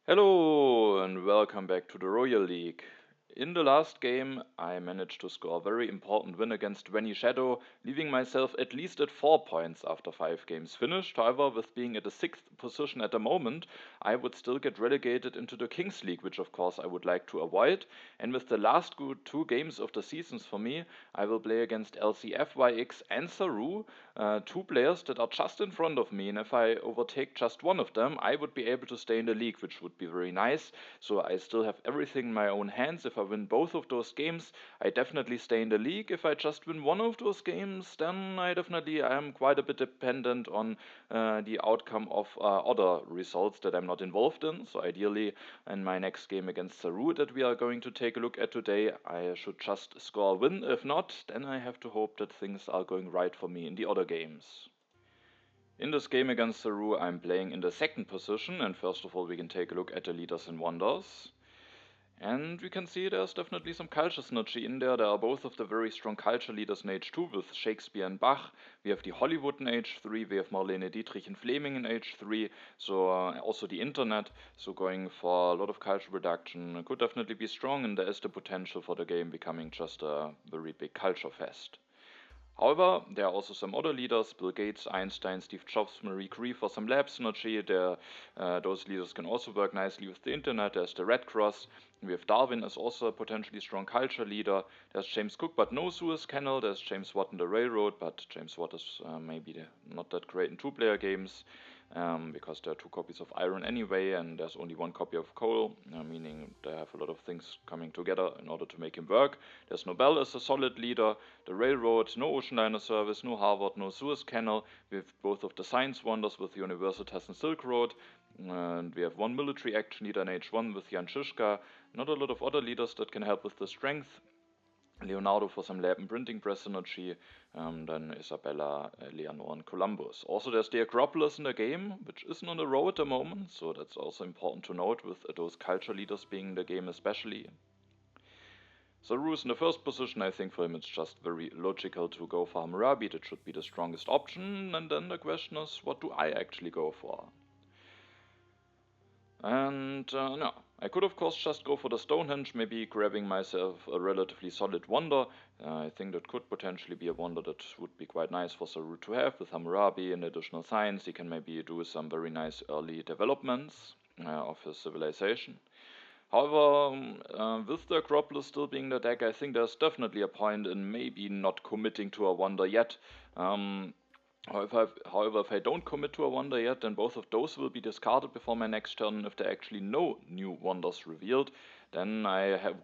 Hello and welcome back to the Royal League. In the last game, I managed to score a very important win against Veni Shadow, leaving myself at least at 4 points after 5 games finished. However, with being at the 6th position at the moment, I would still get relegated into the Kings League, which of course I would like to avoid. And with the last good 2 games of the seasons for me, I will play against LCFYX and Saru, two players that are just in front of me. And if I overtake just one of them, I would be able to stay in the league, which would be very nice. So I still have everything in my own hands. If I win both of those games, I definitely stay in the league. If I just win one of those games, then I am quite a bit dependent on the outcome of other results that I'm not involved in. So ideally, in my next game against Saru that we are going to take a look at today, I should just score a win. If not, then I have to hope that things are going right for me in the other games. In this game against Saru, I'm playing in the 2nd position, and first of all we can take a look at the leaders and wonders. And we can see there's definitely some culture synergy in there. There are both of the very strong culture leaders in Age 2 with Shakespeare and Bach. We have the Hollywood in Age 3, we have Marlene Dietrich and Fleming in Age 3, so also the internet. So going for a lot of culture production could definitely be strong, and there is the potential for the game becoming just a very big culture fest. However, there are also some other leaders, Bill Gates, Einstein, Steve Jobs, Marie Curie for some lab synergy. Those leaders can also work nicely with the internet. There's the Red Cross. We have Darwin as also a potentially strong culture leader. There's James Cook, but no Suez Canal. There's James Watt in the Railroad, but James Watt is maybe not that great in two-player games. Because there are 2 copies of iron anyway, and there's only 1 copy of coal, meaning they have a lot of things coming together in order to make him work. There's Nobel as a solid leader, the railroad, no ocean liner service, no Harvard, no Suez Canal. We have both of the science wonders with Universitas and Silk Road, and we have one military action leader in H1 with Jan Žižka. Not a lot of other leaders that can help with the strength. Leonardo for some lab and printing press synergy, then Isabella, Leonor, and Columbus. Also, there's the Acropolis in the game, which isn't on the row at the moment, so that's also important to note with those culture leaders being in the game especially. Saru is in the 1st position. I think for him it's just very logical to go for Hammurabi. That should be the strongest option, and then the question is, what do I actually go for? And no, I could of course just go for the Stonehenge, maybe grabbing myself a relatively solid wonder. I think that could potentially be a wonder that would be quite nice for Saru to have with Hammurabi and additional science. He can maybe do some very nice early developments of his civilization. However, with the Acropolis still being the deck, I think there's definitely a point in maybe not committing to a wonder yet. However, if I don't commit to a wonder yet, then both of those will be discarded before my next turn. If there are actually no new wonders revealed, then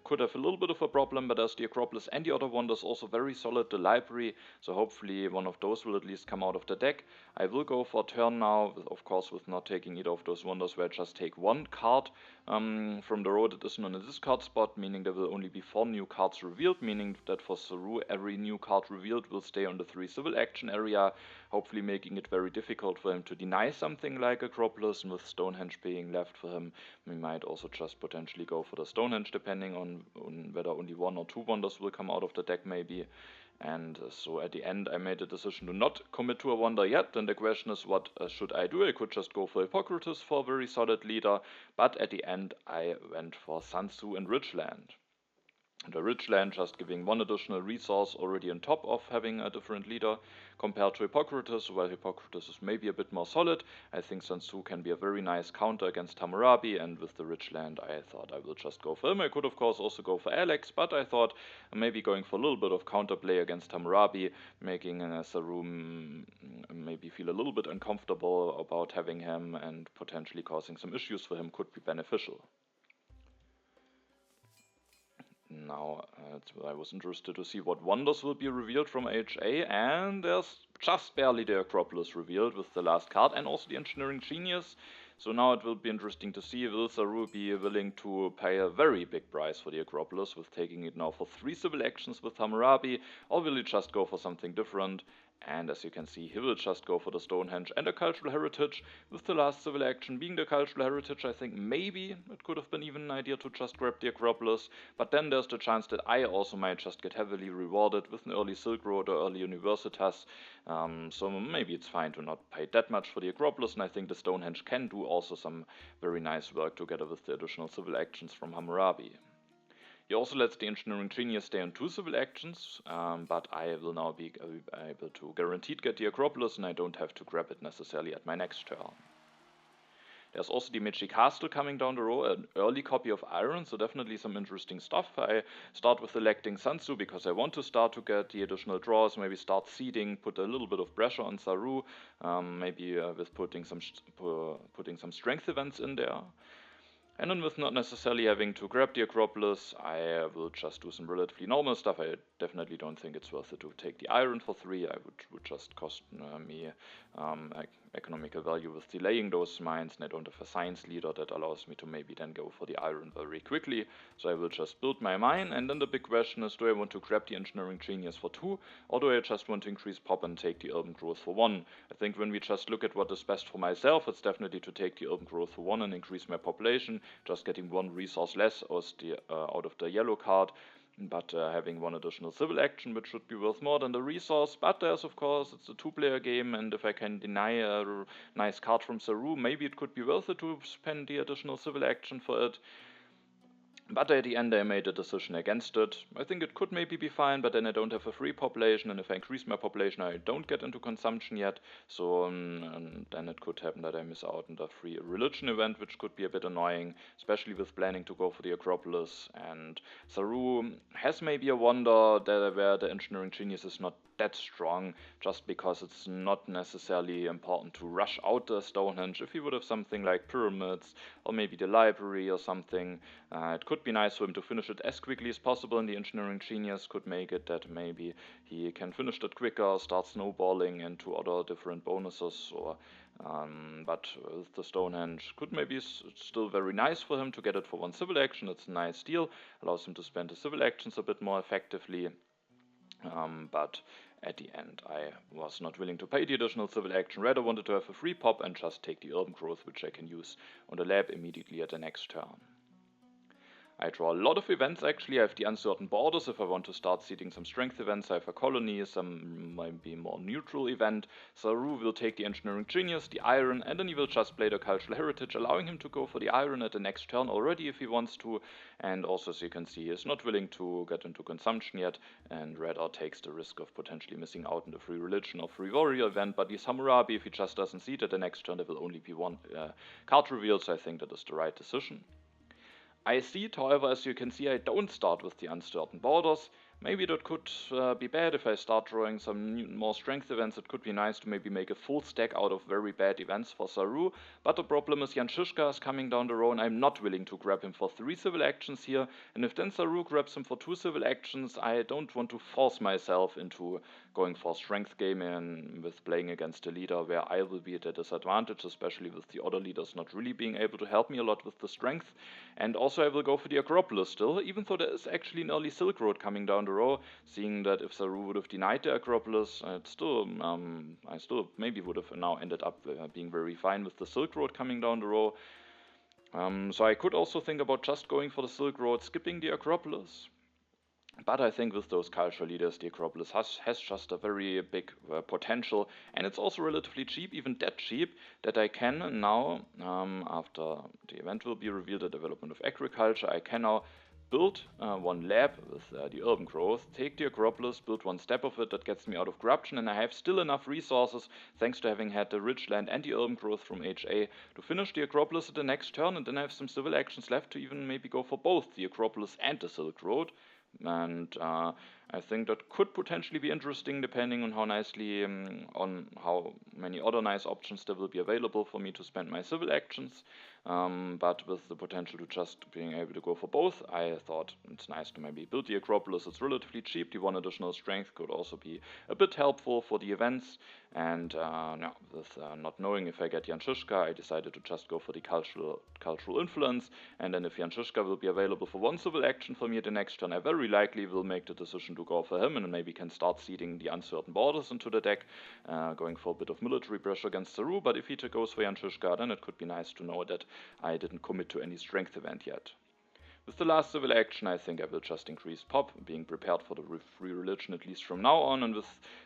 could have a little bit of a problem, but as the Acropolis and the other wonders also very solid, the library, so hopefully one of those will at least come out of the deck. I will go for a turn now, of course with not taking either of those wonders, where I just take 1 card from the row that isn't on a discard spot, meaning there will only be 4 new cards revealed, meaning that for Saru every new card revealed will stay on the 3 civil action area, hopefully making it very difficult for him to deny something like Acropolis, and with Stonehenge being left for him, we might also just potentially go for the Stonehenge, depending on whether only 1 or 2 wonders will come out of the deck maybe. And so at the end I made a decision to not commit to a wonder yet. Then the question is, what should I do? I could just go for Hippocrates for a very solid leader, but at the end I went for Sun Tzu and Ridgeland. The Ridgeland just giving 1 additional resource already on top of having a different leader compared to Hippocrates. While Hippocrates is maybe a bit more solid, I think Sun Tzu can be a very nice counter against Hammurabi, and with the Ridgeland I thought I will just go for him. I could of course also go for Alex, but I thought maybe going for a little bit of counterplay against Hammurabi, making Saru maybe feel a little bit uncomfortable about having him and potentially causing some issues for him could be beneficial. Now, I was interested to see what wonders will be revealed from HA, and there's just barely the Acropolis revealed with the last card, and also the Engineering Genius. So now it will be interesting to see, will Saru be willing to pay a very big price for the Acropolis with taking it now for 3 civil actions with Hammurabi, or will he just go for something different? And as you can see, he will just go for the Stonehenge and a cultural heritage, with the last civil action being the cultural heritage. I think maybe it could have been even an idea to just grab the Acropolis, but then there's the chance that I also might just get heavily rewarded with an early Silk Road or early Universitas, so maybe it's fine to not pay that much for the Acropolis, and I think the Stonehenge can do also some very nice work together with the additional civil actions from Hammurabi. He also lets the Engineering Genius stay on 2 civil actions, but I will now be able to guaranteed get the Acropolis, and I don't have to grab it necessarily at my next turn. There's also the Meiji Castle coming down the road, an early copy of Iron, so definitely some interesting stuff. I start with electing Sansu because I want to start to get the additional draws, maybe start seeding, put a little bit of pressure on Saru, maybe with putting some strength events in there. And then with not necessarily having to grab the Acropolis, I will just do some relatively normal stuff. I definitely don't think it's worth it to take the Iron for 3. I would just cost me economical value with delaying those mines, and I don't have a science leader that allows me to maybe then go for the Iron very quickly. So I will just build my mine, and then the big question is, do I want to grab the Engineering Genius for 2, or do I just want to increase pop and take the Urban Growth for 1? I think when we just look at what is best for myself, it's definitely to take the Urban Growth for 1 and increase my population, just getting 1 resource less out of the yellow card, but having 1 additional civil action, which should be worth more than the resource. But there's, of course, it's a 2-player game, and if I can deny a nice card from Saru, maybe it could be worth it to spend the additional civil action for it. But at the end I made a decision against it. I think it could maybe be fine, but then I don't have a free population, and if I increase my population I don't get into consumption yet, so then it could happen that I miss out on the free religion event, which could be a bit annoying, especially with planning to go for the Acropolis. And Saru has maybe a wonder where the Engineering Genius is not that strong, just because it's not necessarily important to rush out the Stonehenge. If he would have something like pyramids, or maybe the library or something, it could be nice for him to finish it as quickly as possible, and the Engineering Genius could make it that maybe he can finish that quicker, start snowballing into other different bonuses, or but with the Stonehenge could maybe still very nice for him to get it for 1 civil action. It's a nice deal, allows him to spend the civil actions a bit more effectively, but at the end I was not willing to pay the additional civil action, rather wanted to have a free pop and just take the Urban Growth, which I can use on the lab immediately at the next turn. I draw a lot of events actually. I have the Uncertain Borders if I want to start seeding some strength events. I have a colony, some maybe more neutral event. Saru will take the Engineering Genius, the Iron, and then he will just play the Cultural Heritage, allowing him to go for the Iron at the next turn already if he wants to. And also, as you can see, he is not willing to get into consumption yet, and rather takes the risk of potentially missing out on the Free Religion or Free Warrior event. But the Hammurabi, if he just doesn't seed at the next turn, there will only be 1 card reveal, so I think that is the right decision. I see it, however, as you can see, I don't start with the Uncertain Borders. Maybe that could be bad if I start drawing some more strength events. It could be nice to maybe make a full stack out of very bad events for Saru, but the problem is Jan Shishka is coming down the road and I'm not willing to grab him for 3 civil actions here, and if then Saru grabs him for 2 civil actions, I don't want to force myself into going for strength game and with playing against a leader where I will be at a disadvantage, especially with the other leaders not really being able to help me a lot with the strength. And also I will go for the Acropolis still, even though there is actually an early Silk Road coming down the row, seeing that if Saru would have denied the Acropolis, I still maybe would have now ended up being very fine with the Silk Road coming down the row. So I could also think about just going for the Silk Road, skipping the Acropolis. But I think with those cultural leaders, the Acropolis has just a very big potential, and it's also relatively cheap, even that cheap, that I can now, after the event will be revealed, the development of agriculture, I can now build 1 lab with the urban growth, take the Acropolis, build 1 step of it that gets me out of corruption, and I have still enough resources, thanks to having had the rich land and the urban growth from HA, to finish the Acropolis at the next turn, and then I have some civil actions left to even maybe go for both the Acropolis and the Silk Road. And I think that could potentially be interesting, depending on how nicely, on how many other nice options there will be available for me to spend my civil actions. but with the potential to just being able to go for both, I thought it's nice to maybe build the Acropolis. It's relatively cheap. The one additional strength could also be a bit helpful for the events. And with not knowing if I get Jan Žižka, I decided to just go for the cultural influence. And then if Jan Žižka will be available for one civil action for me the next turn, I very likely will make the decision to go for him and maybe can start seeding the uncertain borders into the deck, going for a bit of military pressure against Saru. But if he goes for Jan Žižka, then it could be nice to know that I didn't commit to any strength event yet. With the last civil action, I think I will just increase pop, being prepared for the free religion at least from now on, and if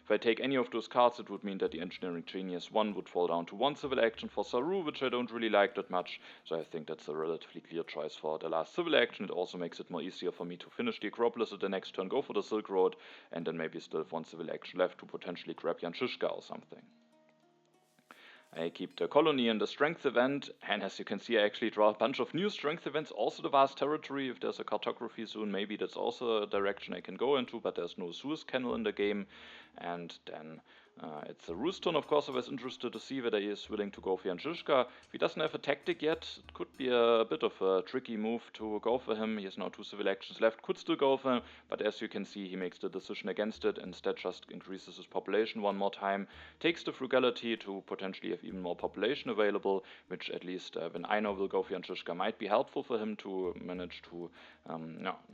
I take any of those cards, it would mean that the Engineering Genius 1 would fall down to one civil action for Saru, which I don't really like that much, so I think that's a relatively clear choice for the last civil action. It also makes it more easier for me to finish the Acropolis at the next turn, go for the Silk Road, and then maybe still have one civil action left to potentially grab Jan Žižka or something. I keep the colony in the strength event, and as you can see I actually draw a bunch of new strength events, also the vast territory. If there's a cartography zone, maybe that's also a direction I can go into, but there's no Suez Canal in the game. And then it's a Rooston. Of course I was interested to see whether he is willing to go for Jan Žižka. If he doesn't have a tactic yet, it could be a bit of a tricky move to go for him. He has now 2 civil actions left, could still go for him, but as you can see he makes the decision against it, instead just increases his population one more time, takes the frugality to potentially have even more population available, which at least when I know will go for Jan Žižka might be helpful for him to manage to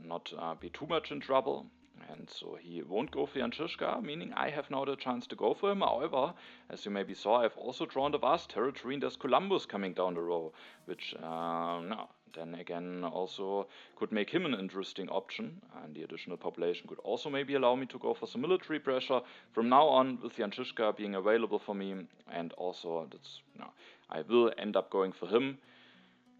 not be too much in trouble. And so he won't go for Jan Žižka, meaning I have now the chance to go for him. However, as you maybe saw, I've also drawn the vast territory and there's Columbus coming down the row, which then again also could make him an interesting option, and the additional population could also maybe allow me to go for some military pressure from now on with Jan Žižka being available for me, and also I will end up going for him.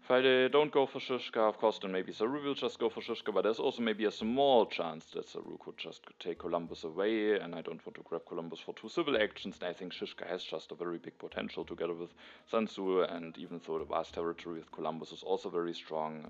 If I don't go for Žižka, of course, then maybe Saru will just go for Žižka, but there's also maybe a small chance that Saru could just take Columbus away, and I don't want to grab Columbus for 2 civil actions, and I think Žižka has just a very big potential together with Sun Tzu, and even though the vast territory with Columbus is also very strong,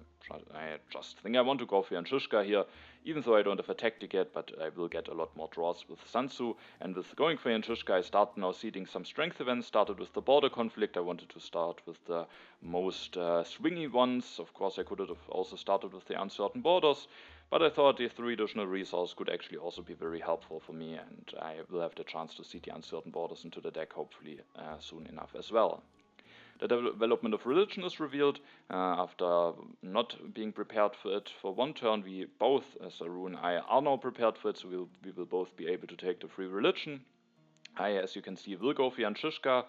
I just think I want to go for Jan Žižka here, even though I don't have a tactic yet, but I will get a lot more draws with Sun Tzu, and with going for Jan Žižka, I start now seeding some strength events. Started with the border conflict. I wanted to start with the most swingy ones. Of course, I could have also started with the uncertain borders, but I thought the 3 additional resources could actually also be very helpful for me, and I will have the chance to seed the uncertain borders into the deck hopefully soon enough as well. The development of religion is revealed. After not being prepared for it for one turn, we both, Saru and I, are now prepared for it, so we will both be able to take the free religion. I, as you can see, will go for Jan Žižka.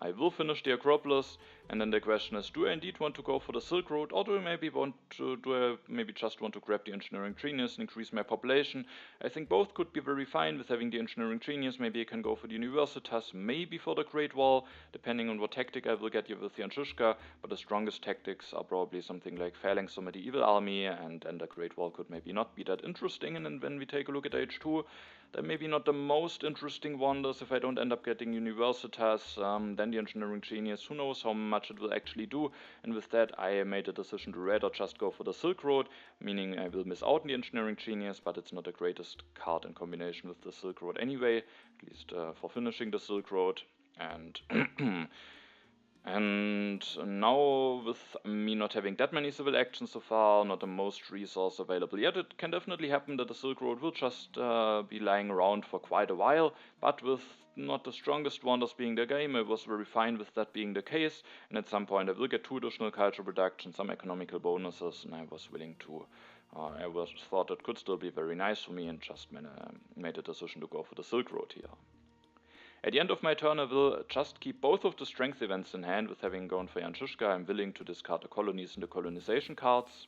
I will finish the Acropolis, and then the question is, do I indeed want to go for the Silk Road, or do I maybe just want to grab the Engineering Genius and increase my population? I think both could be very fine with having the Engineering Genius. Maybe I can go for the Universitas, maybe for the Great Wall, depending on what tactic I will get here with Jan Žižka, but the strongest tactics are probably something like Phalanx or Medieval Army, and then the Great Wall could maybe not be that interesting. And then when we take a look at H2, then maybe not the most interesting wonders. If I don't end up getting Universitas, then the Engineering Genius, who knows how much it will actually do. And with that, I made a decision to rather just go for the Silk Road, meaning I will miss out on the Engineering Genius, but it's not the greatest card in combination with the Silk Road anyway, at least for finishing the Silk Road. And and now, with me not having that many civil actions so far, not the most resource available yet, it can definitely happen that the Silk Road will just be lying around for quite a while, but with not the strongest wonders being the game, I was very fine with that being the case, and at some point I will get 2 additional cultural production, some economical bonuses, and I was willing to, thought it could still be very nice for me, and just made a decision to go for the Silk Road here. At the end of my turn, I will just keep both of the strength events in hand. With having gone for Jan Žižka, I'm willing to discard the colonies and the colonization cards.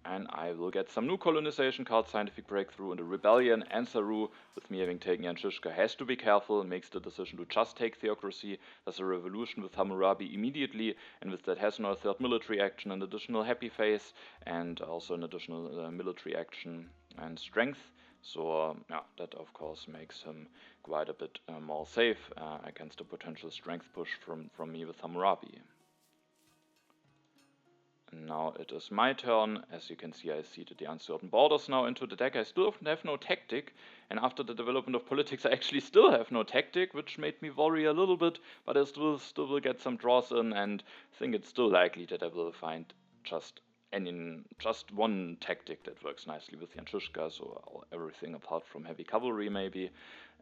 And I will get some new colonization cards, Scientific Breakthrough and the Rebellion, and Saru. With me having taken Jan Žižka, has to be careful, makes the decision to just take Theocracy. There's a revolution with Hammurabi immediately, and with that has now a 3rd military action, an additional happy phase, and also an additional military action and strength. So that of course makes him quite a bit more safe against a potential strength push from me with Hammurabi. And now it is my turn. As you can see, I seeded the uncertain borders now into the deck. I still have no tactic, and after the development of politics I actually still have no tactic, which made me worry a little bit, but I still will get some draws in, and I think it's still likely that I will find just one tactic that works nicely with Yanshushka, so everything apart from heavy cavalry maybe.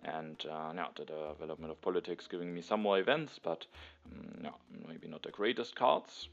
And yeah, the development of politics giving me some more events, but yeah, maybe not the greatest cards.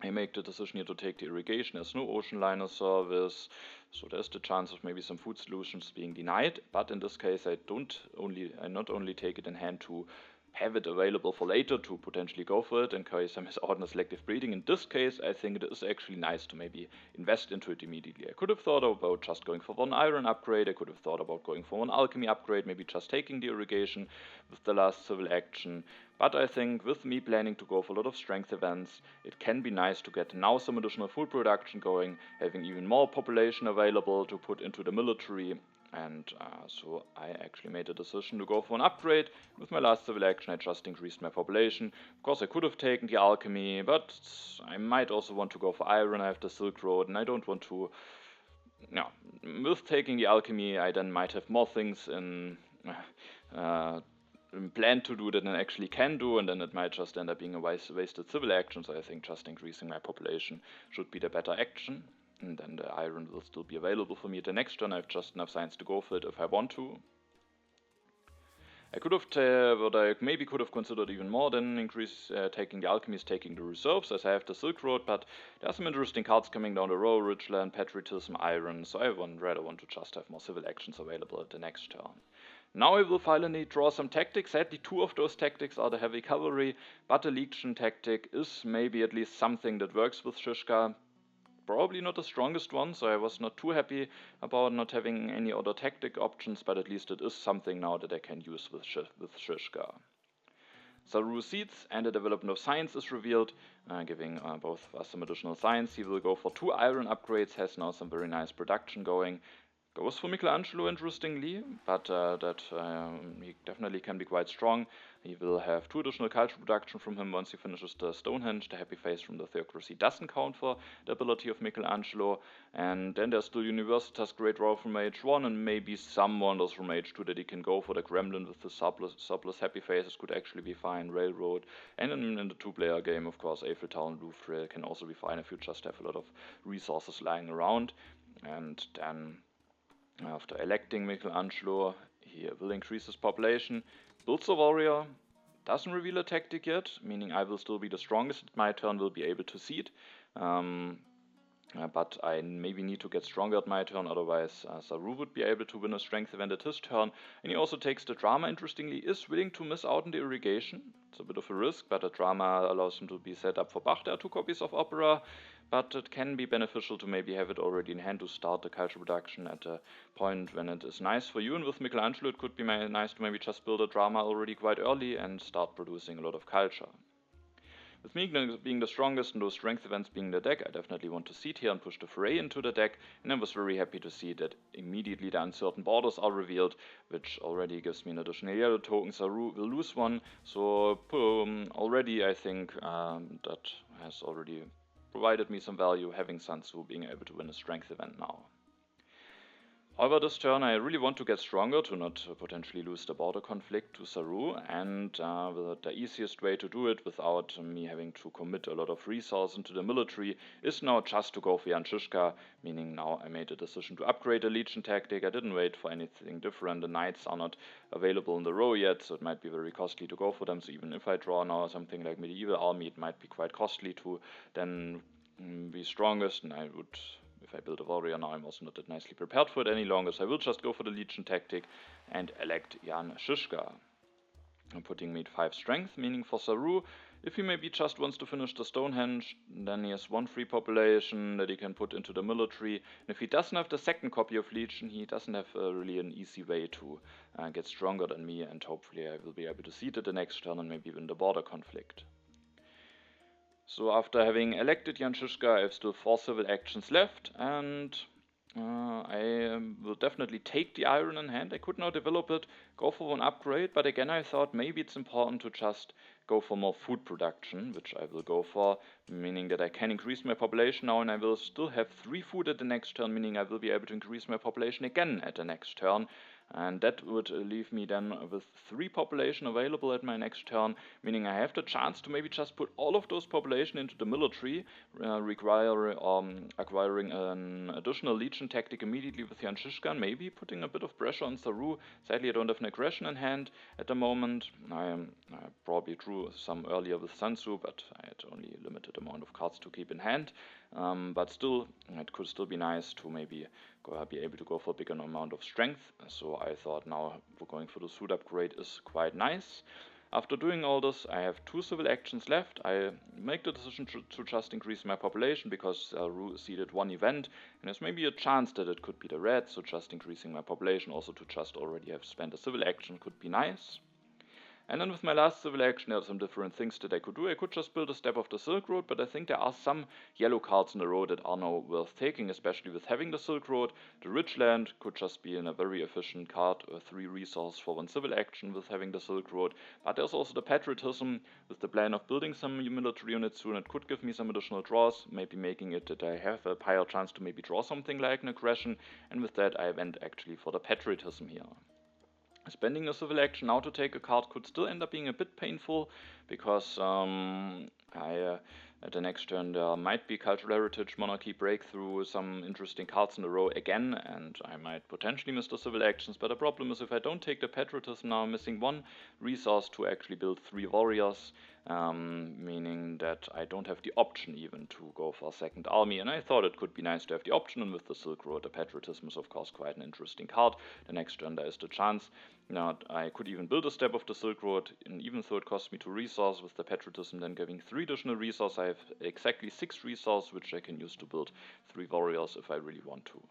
I make the decision here to take the irrigation. There's no ocean liner service, so there's the chance of maybe some food solutions being denied. But in this case, I not only take it in hand to have it available for later to potentially go for it in case I miss out on selective breeding. In this case, I think it is actually nice to maybe invest into it immediately. I could have thought about just going for one iron upgrade, I could have thought about going for one alchemy upgrade, maybe just taking the irrigation with the last civil action. But I think with me planning to go for a lot of strength events, it can be nice to get now some additional food production going, having even more population available to put into the military. And so I actually made a decision to go for an upgrade. With my last civil action I just increased my population. Of course I could have taken the alchemy, but I might also want to go for iron. I have the Silk Road and I don't want to... No, with taking the alchemy I then might have more things in plan to do than I actually can do, and then it might just end up being a wasted civil action. So I think just increasing my population should be the better action. And then the iron will still be available for me at the next turn. I have just enough science to go for it if I want to. I could have, what I maybe could have considered even more than taking the alchemies, taking the reserves, as I have the Silk Road, but there are some interesting cards coming down the road, Ridgeland, Patriotism, Iron, so I rather want to just have more civil actions available at the next turn. Now I will finally draw some tactics. Sadly, two of those tactics are the heavy cavalry, but the Legion tactic is maybe at least something that works with Shishka. Probably not the strongest one, so I was not too happy about not having any other tactic options, but at least it is something now that I can use with Shishka. Saru seeds and the development of science is revealed, giving both of us some additional science. He will go for 2 iron upgrades, has now some very nice production going. Goes for Michelangelo, interestingly, but he definitely can be quite strong. He will have 2 additional culture production from him once he finishes the Stonehenge. The happy face from the Theocracy doesn't count for the ability of Michelangelo. And then there's still Universitas Great Row from Age 1 and maybe some wonders from Age 2 that he can go for. The Gremlin with the surplus happy faces could actually be fine. Railroad. And in the 2-player game, of course, Eiffel Tower and Louvre can also be fine if you just have a lot of resources lying around. And then after electing Michelangelo, he will increase his population. Builds a warrior, doesn't reveal a tactic yet, meaning I will still be the strongest at my turn, will be able to seed. But I maybe need to get stronger at my turn, otherwise Saru would be able to win a strength event at his turn. And he also takes the drama, interestingly, is willing to miss out on the irrigation. It's a bit of a risk, but the drama allows him to be set up for Bach. There are 2 copies of Opera, but it can be beneficial to maybe have it already in hand to start the culture production at a point when it is nice for you. And with Michelangelo it could be nice to maybe just build a drama already quite early and start producing a lot of culture. With me being the strongest and those strength events being the deck, I definitely want to seed here and push the Foray into the deck, and I was very happy to see that immediately the uncertain borders are revealed, which already gives me an additional yellow token. Saru will lose one, so already I think that has already provided me some value, having Sun Tzu being able to win a strength event now. However, this turn I really want to get stronger to not potentially lose the border conflict to Saru, and the easiest way to do it without me having to commit a lot of resources into the military is now just to go for Yanshushka, meaning now I made a decision to upgrade the Legion tactic. I didn't wait for anything different. The Knights are not available in the row yet, so it might be very costly to go for them. So even if I draw now something like Medieval Army, it might be quite costly to then be strongest, and I would... If I build a warrior now, I'm also not that nicely prepared for it any longer, so I will just go for the Legion tactic and elect Jan Shishka. I'm putting me at 5 strength, meaning for Saru, if he maybe just wants to finish the Stonehenge, then he has 1 free population that he can put into the military. And if he doesn't have the second copy of Legion, he doesn't have really an easy way to get stronger than me, and hopefully I will be able to seed it the next turn and maybe win the border conflict. So after having elected Jan Shishka, I have still 4 civil actions left, and I will definitely take the iron in hand. I could now develop it, go for one upgrade, but again I thought maybe it's important to just go for more food production, which I will go for, meaning that I can increase my population now and I will still have 3 food at the next turn, meaning I will be able to increase my population again at the next turn. And that would leave me then with 3 population available at my next turn, meaning I have the chance to maybe just put all of those population into the military, acquiring an additional legion tactic immediately with Jan Shishka, maybe putting a bit of pressure on Saru. Sadly, I don't have an aggression in hand at the moment. I probably drew some earlier with Sansu, but I had only a limited amount of cards to keep in hand. But still, it could still be nice to maybe be able to go for a bigger amount of strength. So I thought now going for the suit upgrade is quite nice. After doing all this, I have 2 civil actions left. I make the decision to just increase my population because Ru seeded 1 event, and there's maybe a chance that it could be the red, so just increasing my population also to just already have spent a civil action could be nice. And then with my last civil action, there are some different things that I could do. I could just build a step of the Silk Road, but I think there are some yellow cards in the road that are now worth taking, especially with having the Silk Road. The Ridgeland could just be in a very efficient card, 3 resource for 1 civil action with having the Silk Road. But there's also the Patriotism with the plan of building some military units soon. It could give me some additional draws, maybe making it that I have a higher chance to maybe draw something like an aggression. And with that, I went actually for the Patriotism here. Spending a civil action now to take a card could still end up being a bit painful, because at the next turn there might be Cultural Heritage, Monarchy, Breakthrough, some interesting cards in a row again, and I might potentially miss the civil actions, but the problem is if I don't take the Patriotism now, I'm missing 1 resource to actually build 3 warriors, meaning that I don't have the option even to go for a second army, and I thought it could be nice to have the option, and with the Silk Road, the Patriotism is of course quite an interesting card. The next turn there is the chance. Now, I could even build a step of the Silk Road, and even though it cost me 2 resources, with the Patriotism then giving 3 additional resources, I have exactly 6 resources, which I can use to build 3 warriors if I really want to.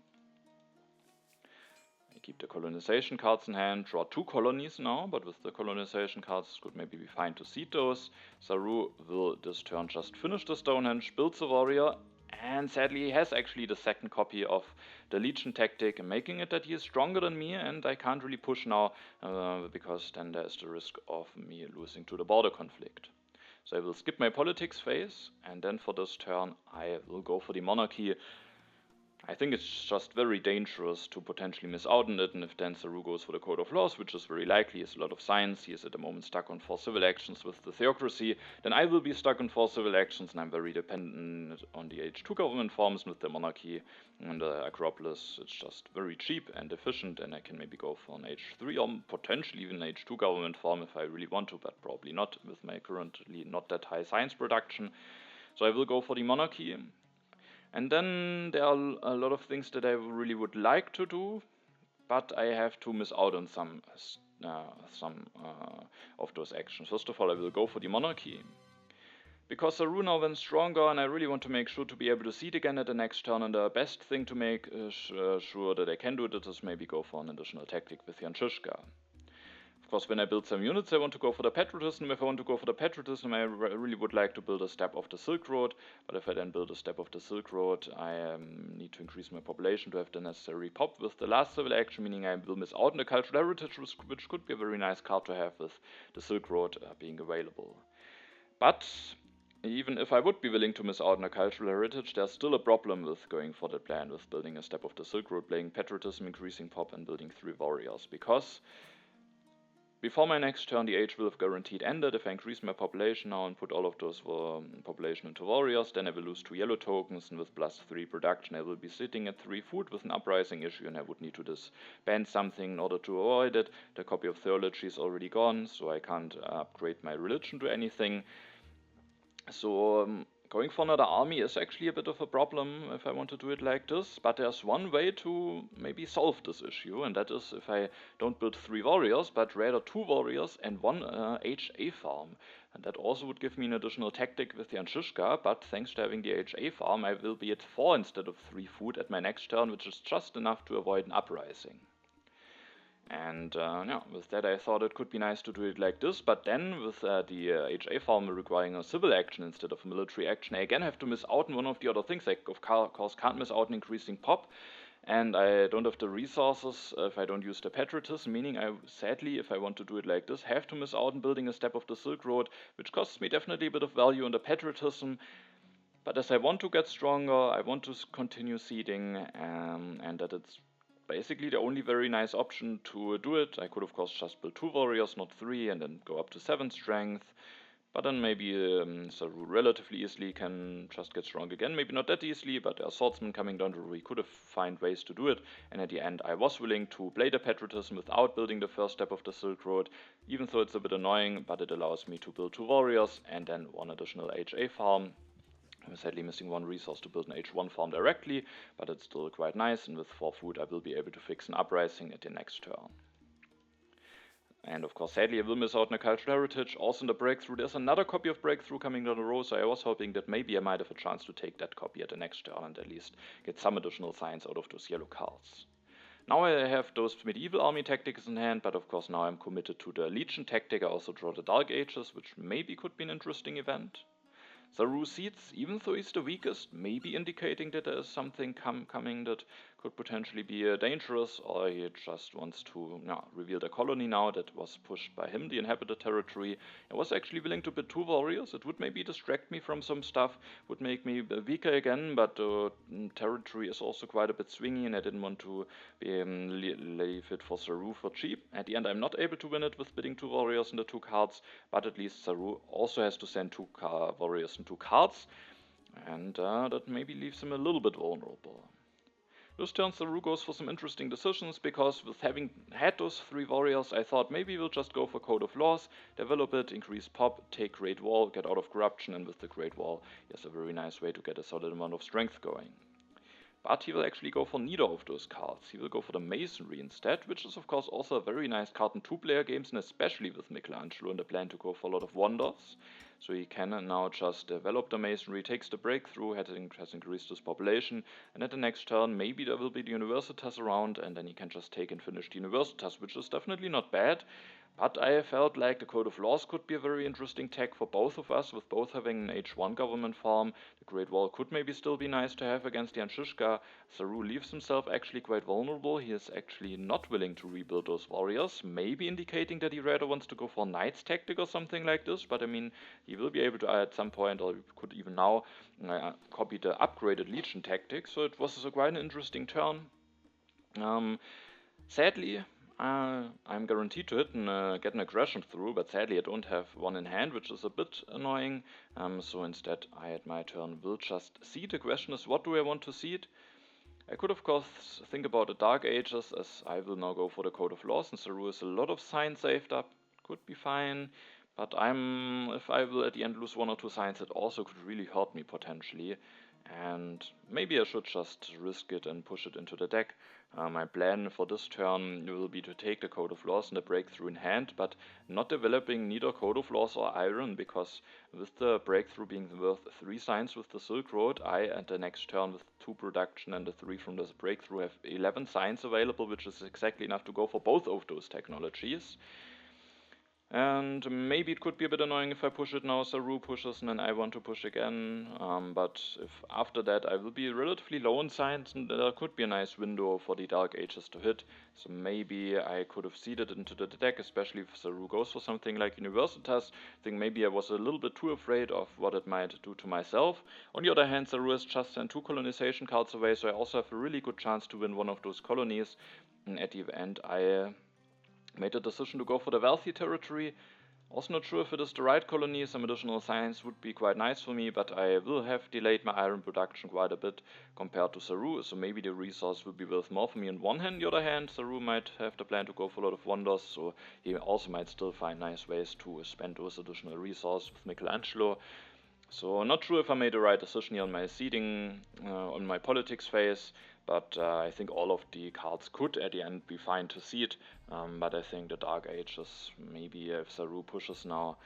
I keep the colonization cards in hand, draw 2 colonies now, but with the colonization cards it could maybe be fine to seed those. Saru will this turn just finish the Stonehenge, builds a warrior, and sadly he has actually the second copy of the Legion tactic, making it that he is stronger than me, and I can't really push now, because then there's the risk of me losing to the border conflict. So I will skip my politics phase, and then for this turn I will go for the monarchy. I think it's just very dangerous to potentially miss out on it, and if then Saru goes for the Code of Laws, which is very likely, he has a lot of science, he is at the moment stuck on 4 civil actions with the theocracy, then I will be stuck on 4 civil actions, and I'm very dependent on the H2 government forms with the monarchy and the Acropolis. It's just very cheap and efficient, and I can maybe go for an H3 or potentially even an H2 government form if I really want to, but probably not with my currently not that high science production. So I will go for the monarchy. And then there are a lot of things that I really would like to do, but I have to miss out on some of those actions. First of all, I will go for the monarchy, because Saru now went stronger, and I really want to make sure to be able to seed again at the next turn, and the best thing to make sure that I can do it is maybe go for an additional tactic with Jan Shishka. Of course, when I build some units, I want to go for the Patriotism. If I want to go for the Patriotism, I really would like to build a step of the Silk Road. But if I then build a step of the Silk Road, I need to increase my population to have the necessary pop with the last civil action, meaning I will miss out on the Cultural Heritage, which could be a very nice card to have with the Silk Road being available. But even if I would be willing to miss out on a Cultural Heritage, there's still a problem with going for the plan with building a step of the Silk Road, playing Patriotism, increasing pop, and building 3 warriors, because before my next turn, the age will have guaranteed ended. If I increase my population now and put all of those population into warriors, then I will lose 2 yellow tokens, and with +3 production I will be sitting at 3 food with an uprising issue, and I would need to disband something in order to avoid it. The copy of theology is already gone, so I can't upgrade my religion to anything. So going for another army is actually a bit of a problem if I want to do it like this, but there's one way to maybe solve this issue, and that is if I don't build 3 warriors, but rather 2 warriors and 1 HA farm. And that also would give me an additional tactic with Jan Shishka, but thanks to having the HA farm, I will be at 4 instead of 3 food at my next turn, which is just enough to avoid an uprising. And with that I thought it could be nice to do it like this, but then with the HA farm requiring a civil action instead of a military action, I again have to miss out on one of the other things. I of course can't miss out on increasing pop, and I don't have the resources if I don't use the patriotism, meaning I sadly, if I want to do it like this, have to miss out on building a step of the Silk Road, which costs me definitely a bit of value on the patriotism. But as I want to get stronger, I want to continue seeding, and that it's basically the only very nice option to do it. I could of course just build 2 warriors, not 3, and then go up to 7 strength. But then maybe Saru relatively easily can just get strong again. Maybe not that easily, but there are swordsmen coming down the road. We could have find ways to do it. And at the end, I was willing to play the patriotism without building the first step of the Silk Road, even though it's a bit annoying, but it allows me to build 2 warriors and then 1 additional HA farm. I'm sadly missing 1 resource to build an H1 farm directly, but it's still quite nice, and with 4 food I will be able to fix an uprising at the next turn. And of course, sadly, I will miss out on a cultural heritage. Also in the breakthrough, there's another copy of breakthrough coming down the road, so I was hoping that maybe I might have a chance to take that copy at the next turn and at least get some additional signs out of those yellow cards. Now I have those medieval army tactics in hand, but of course now I'm committed to the Legion tactic. I also draw the Dark Ages, which maybe could be an interesting event. Saru seeds, even though he's the weakest, maybe indicating that there is something coming that could potentially be dangerous, or he just wants to reveal the colony now that was pushed by him, the inhabited territory. I was actually willing to build 2 warriors. It would maybe distract me from some stuff, would make me weaker again, but the territory is also quite a bit swingy, and I didn't want to leave it for Saru for cheap. At the end, I'm not able to win it with bidding 2 warriors and the 2 cards, but at least Saru also has to send 2 warriors and 2 cards, and that maybe leaves him a little bit vulnerable. This turn Saru goes for some interesting decisions, because with having had those 3 warriors, I thought maybe we'll just go for Code of Laws, develop it, increase pop, take Great Wall, get out of corruption, and with the Great Wall, yes, a very nice way to get a solid amount of strength going. But he will actually go for neither of those cards. He will go for the Masonry instead, which is of course also a very nice card in 2-player games, and especially with Michelangelo and the plan to go for a lot of wonders. So he can now just develop the Masonry, takes the breakthrough, has increased his population, and at the next turn maybe there will be the Universitas around, and then he can just take and finish the Universitas, which is definitely not bad. But I felt like the Code of Laws could be a very interesting tech for both of us, with both having an H1 government farm. The Great Wall could maybe still be nice to have against the Anshishka. Saru leaves himself actually quite vulnerable. He is actually not willing to rebuild those warriors, maybe indicating that he rather wants to go for Knight's tactic or something like this, but I mean, he will be able to at some point, or could even now, copy the upgraded Legion tactic, so it was quite an interesting turn. Sadly, I'm guaranteed to hit and get an aggression through, but sadly I don't have one in hand, which is a bit annoying. So instead, I at my turn will just seed. The question is, what do I want to seed? I could of course think about the Dark Ages, as I will now go for the Code of Laws, and Saru is a lot of signs saved up. Could be fine, but if I will at the end lose 1 or 2 signs, it also could really hurt me potentially. And maybe I should just risk it and push it into the deck. My plan for this turn will be to take the Code of Laws and the breakthrough in hand, but not developing neither Code of Laws or Iron, because with the breakthrough being worth 3 signs with the Silk Road, I at the next turn with 2 production and the 3 from this breakthrough have 11 signs available, which is exactly enough to go for both of those technologies. And maybe it could be a bit annoying if I push it now, Saru pushes, and then I want to push again. But if after that I will be relatively low in signs, and there could be a nice window for the Dark Ages to hit. So maybe I could have seeded into the deck, especially if Saru goes for something like Universitas. I think maybe I was a little bit too afraid of what it might do to myself. On the other hand, Saru has just sent 2 colonization cards away, so I also have a really good chance to win one of those colonies. And at the end, I made a decision to go for the wealthy territory. Also not sure if it is the right colony. Some additional signs would be quite nice for me, but I will have delayed my iron production quite a bit compared to Saru, so maybe the resource will be worth more for me on one hand. On the other hand, Saru might have the plan to go for a lot of wonders, so he also might still find nice ways to spend those additional resources with Michelangelo. So not sure if I made the right decision here on my seeding, on my politics phase, but I think all of the cards could at the end be fine to seed, but I think the Dark Ages, maybe if Saru pushes now,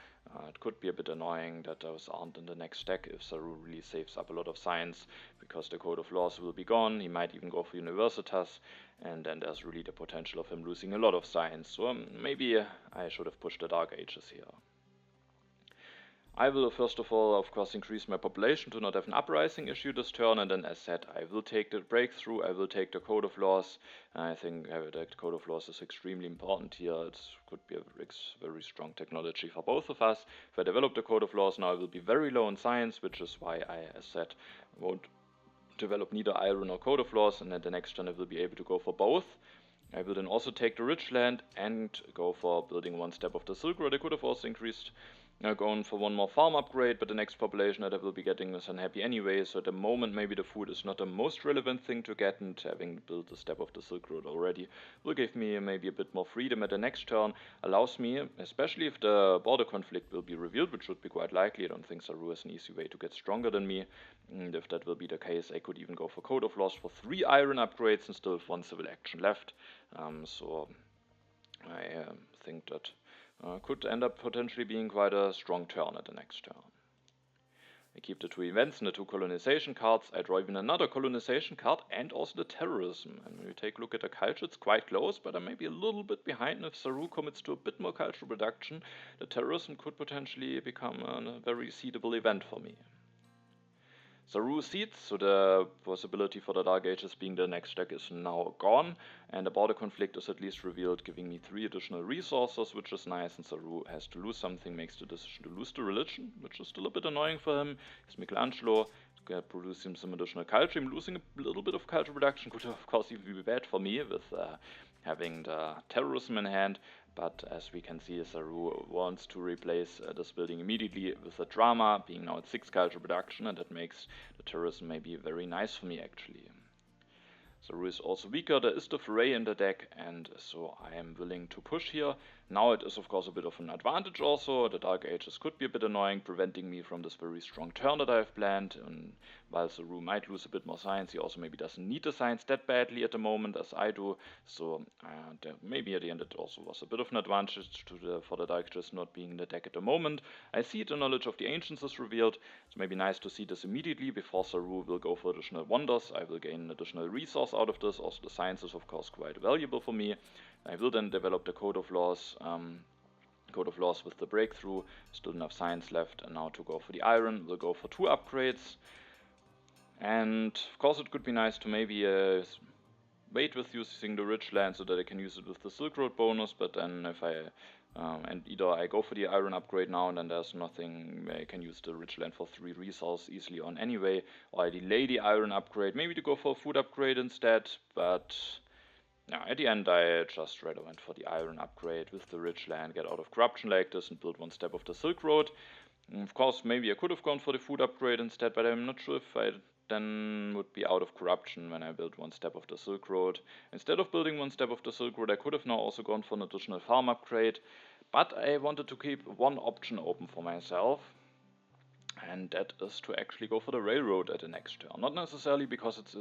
it could be a bit annoying that those aren't in the next deck if Saru really saves up a lot of signs, because the Code of Laws will be gone. He might even go for Universitas, and then there's really the potential of him losing a lot of signs, so maybe I should have pushed the Dark Ages here. I will first of all, of course, increase my population to not have an uprising issue this turn, and then as said, I will take the breakthrough, I will take the Code of Laws. I think the Code of Laws is extremely important here. It could be a very strong technology for both of us. If I develop the Code of Laws now, I will be very low in science, which is why I, as said, won't develop neither iron or Code of Laws, and at the next turn I will be able to go for both. I will then also take the rich land and go for building one step of the Silk Road. I could have also increased going for one more farm upgrade, but the next population that I will be getting is unhappy anyway, so at the moment maybe the food is not the most relevant thing to get, and having built the step of the Silk Road already will give me maybe a bit more freedom at the next turn, allows me, especially if the border conflict will be revealed, which would be quite likely. I don't think Saru is an easy way to get stronger than me, and if that will be the case, I could even go for Code of Laws for 3 iron upgrades and still have 1 civil action left, so I think that could end up potentially being quite a strong turn at the next turn. I keep the 2 events and the 2 colonization cards. I draw even another colonization card and also the terrorism. And when we take a look at the culture, it's quite close, but I may be a little bit behind. If Saru commits to a bit more cultural production, the terrorism could potentially become a very seedable event for me. Saru seeds, so the possibility for the Dark Ages being the next deck is now gone, and the border conflict is at least revealed, giving me 3 additional resources, which is nice, and Saru has to lose something, makes the decision to lose the religion, which is still a bit annoying for him. It's Michelangelo, produce him some additional culture. Him losing a little bit of culture production could of course even be bad for me with having the terrorism in hand, but as we can see, Saru wants to replace this building immediately with a drama, being now at 6 culture production, and that makes the terrorism maybe very nice for me actually. Saru is also weaker, there is the foray in the deck, and so I am willing to push here. Now it is of course a bit of an advantage also. The Dark Ages could be a bit annoying, preventing me from this very strong turn that I have planned, and while Saru might lose a bit more science, he also maybe doesn't need the science that badly at the moment as I do, so maybe at the end it also was a bit of an advantage for the Dark Ages not being in the deck at the moment. I see the knowledge of the ancients is revealed. It's maybe nice to see this immediately before Saru will go for additional wonders. I will gain additional resource out of this. Also the science is of course quite valuable for me. I will then develop the Code of Laws with the breakthrough. Still enough science left, and now to go for the iron, we'll go for 2 upgrades. And of course it could be nice to maybe wait with using the rich land so that I can use it with the Silk Road bonus, but then if I and either I go for the iron upgrade now and then there's nothing, I can use the rich land for 3 resources easily on anyway, or I delay the iron upgrade, maybe to go for a food upgrade instead, but yeah, at the end I just rather went for the iron upgrade with the rich land, get out of corruption like this and build 1 step of the Silk Road. And of course maybe I could have gone for the food upgrade instead, but I'm not sure if I then would be out of corruption when I build 1 step of the Silk Road. Instead of building 1 step of the Silk Road, I could have now also gone for an additional farm upgrade, but I wanted to keep 1 option open for myself, and that is to actually go for the railroad at the next turn. Not necessarily because it's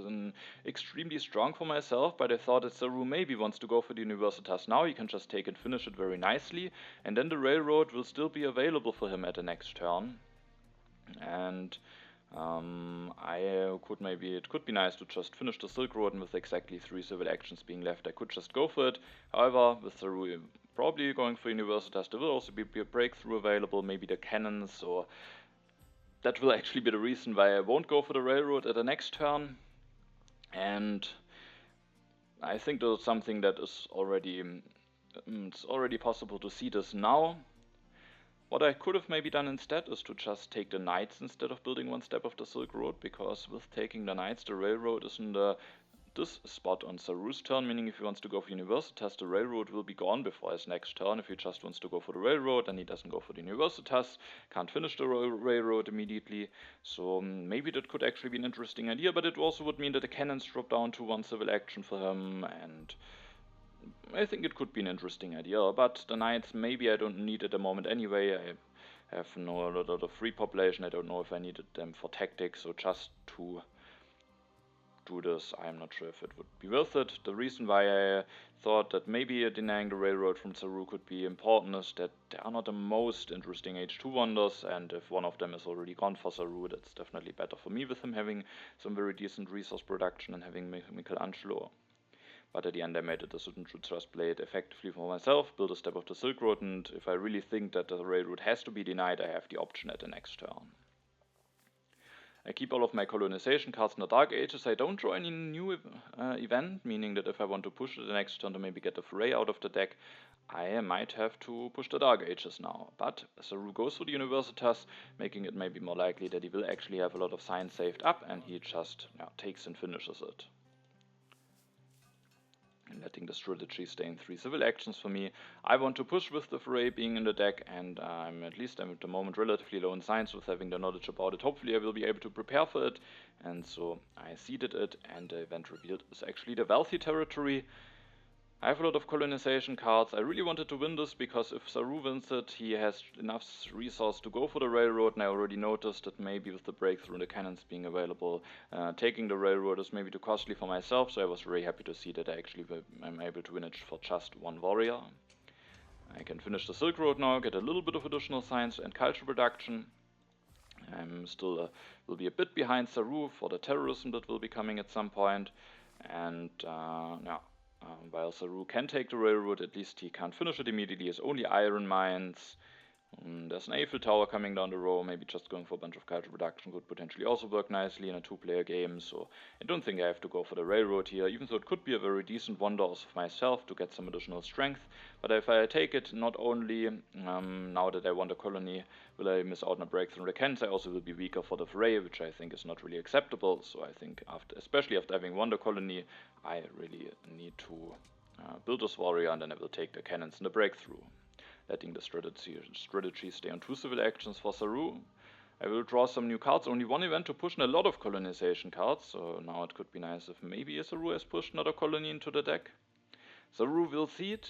extremely strong for myself, but I thought that Saru maybe wants to go for the Universitas now. He can just take and finish it very nicely, and then the railroad will still be available for him at the next turn. And it could be nice to just finish the Silk Road, and with exactly 3 civil actions being left, I could just go for it. However, with Saru probably going for Universitas, there will also be a breakthrough available, maybe the cannons, or that will actually be the reason why I won't go for the railroad at the next turn. And I think there's something that is it's already possible to see this now. What I could have maybe done instead is to just take the knights instead of building 1 step of the Silk Road, because with taking the knights, the railroad is in this spot on Saru's turn, meaning if he wants to go for Universitas, the railroad will be gone before his next turn. If he just wants to go for the railroad, then he doesn't go for the Universitas, can't finish the railroad immediately. So maybe that could actually be an interesting idea, but it also would mean that the cannons drop down to 1 civil action for him, and I think it could be an interesting idea. But the knights maybe I don't need at the moment anyway. I have a lot of free population. I don't know if I needed them for tactics, so just to do this, I'm not sure if it would be worth it. The reason why I thought that maybe denying the railroad from Saru could be important is that they are not the most interesting H2 wonders, and if one of them is already gone for Saru, that's definitely better for me with him having some very decent resource production and having Michelangelo. but at the end I made a decision to just play it effectively for myself, build a step of the Silk Road, and if I really think that the railroad has to be denied, I have the option at the next turn. I keep all of my colonization cards in the Dark Ages. I don't draw any new event, meaning that if I want to push it the next turn to maybe get a foray out of the deck, I might have to push the Dark Ages now. But Saru goes for the Universitas, making it maybe more likely that he will actually have a lot of science saved up, and he just takes and finishes it. And letting the strategy stay in 3 civil actions for me. I want to push with the foray being in the deck, and I'm at the moment relatively low in science with having the knowledge about it. Hopefully I will be able to prepare for it, and so I seeded it, and the event revealed is actually the wealthy territory. I have a lot of colonization cards. I really wanted to win this because if Saru wins it, he has enough resource to go for the railroad, and I already noticed that maybe with the breakthrough and the cannons being available, taking the railroad is maybe too costly for myself, so I was very happy to see that I actually am able to win it for just 1 warrior. I can finish the Silk Road now, get a little bit of additional science and culture production. I'm still will be a bit behind Saru for the terrorism that will be coming at some point, and while Saru can take the railroad, at least he can't finish it immediately. He has only iron mines. There's an Eiffel Tower coming down the road. Maybe just going for a bunch of culture production could potentially also work nicely in a 2-player game. So I don't think I have to go for the railroad here, even though it could be a very decent wonder also for myself to get some additional strength. But if I take it, not only now that I want a colony, will I miss out on a breakthrough in the cannons, I also will be weaker for the fray, which I think is not really acceptable. So I think, especially after having won the colony, I really need to build this warrior, and then I will take the cannons in the breakthrough. Letting the strategy stay on 2 civil actions for Saru. I will draw some new cards, only 1 event to push in a lot of colonization cards, so now it could be nice if maybe Saru has pushed another colony into the deck. Saru will seed,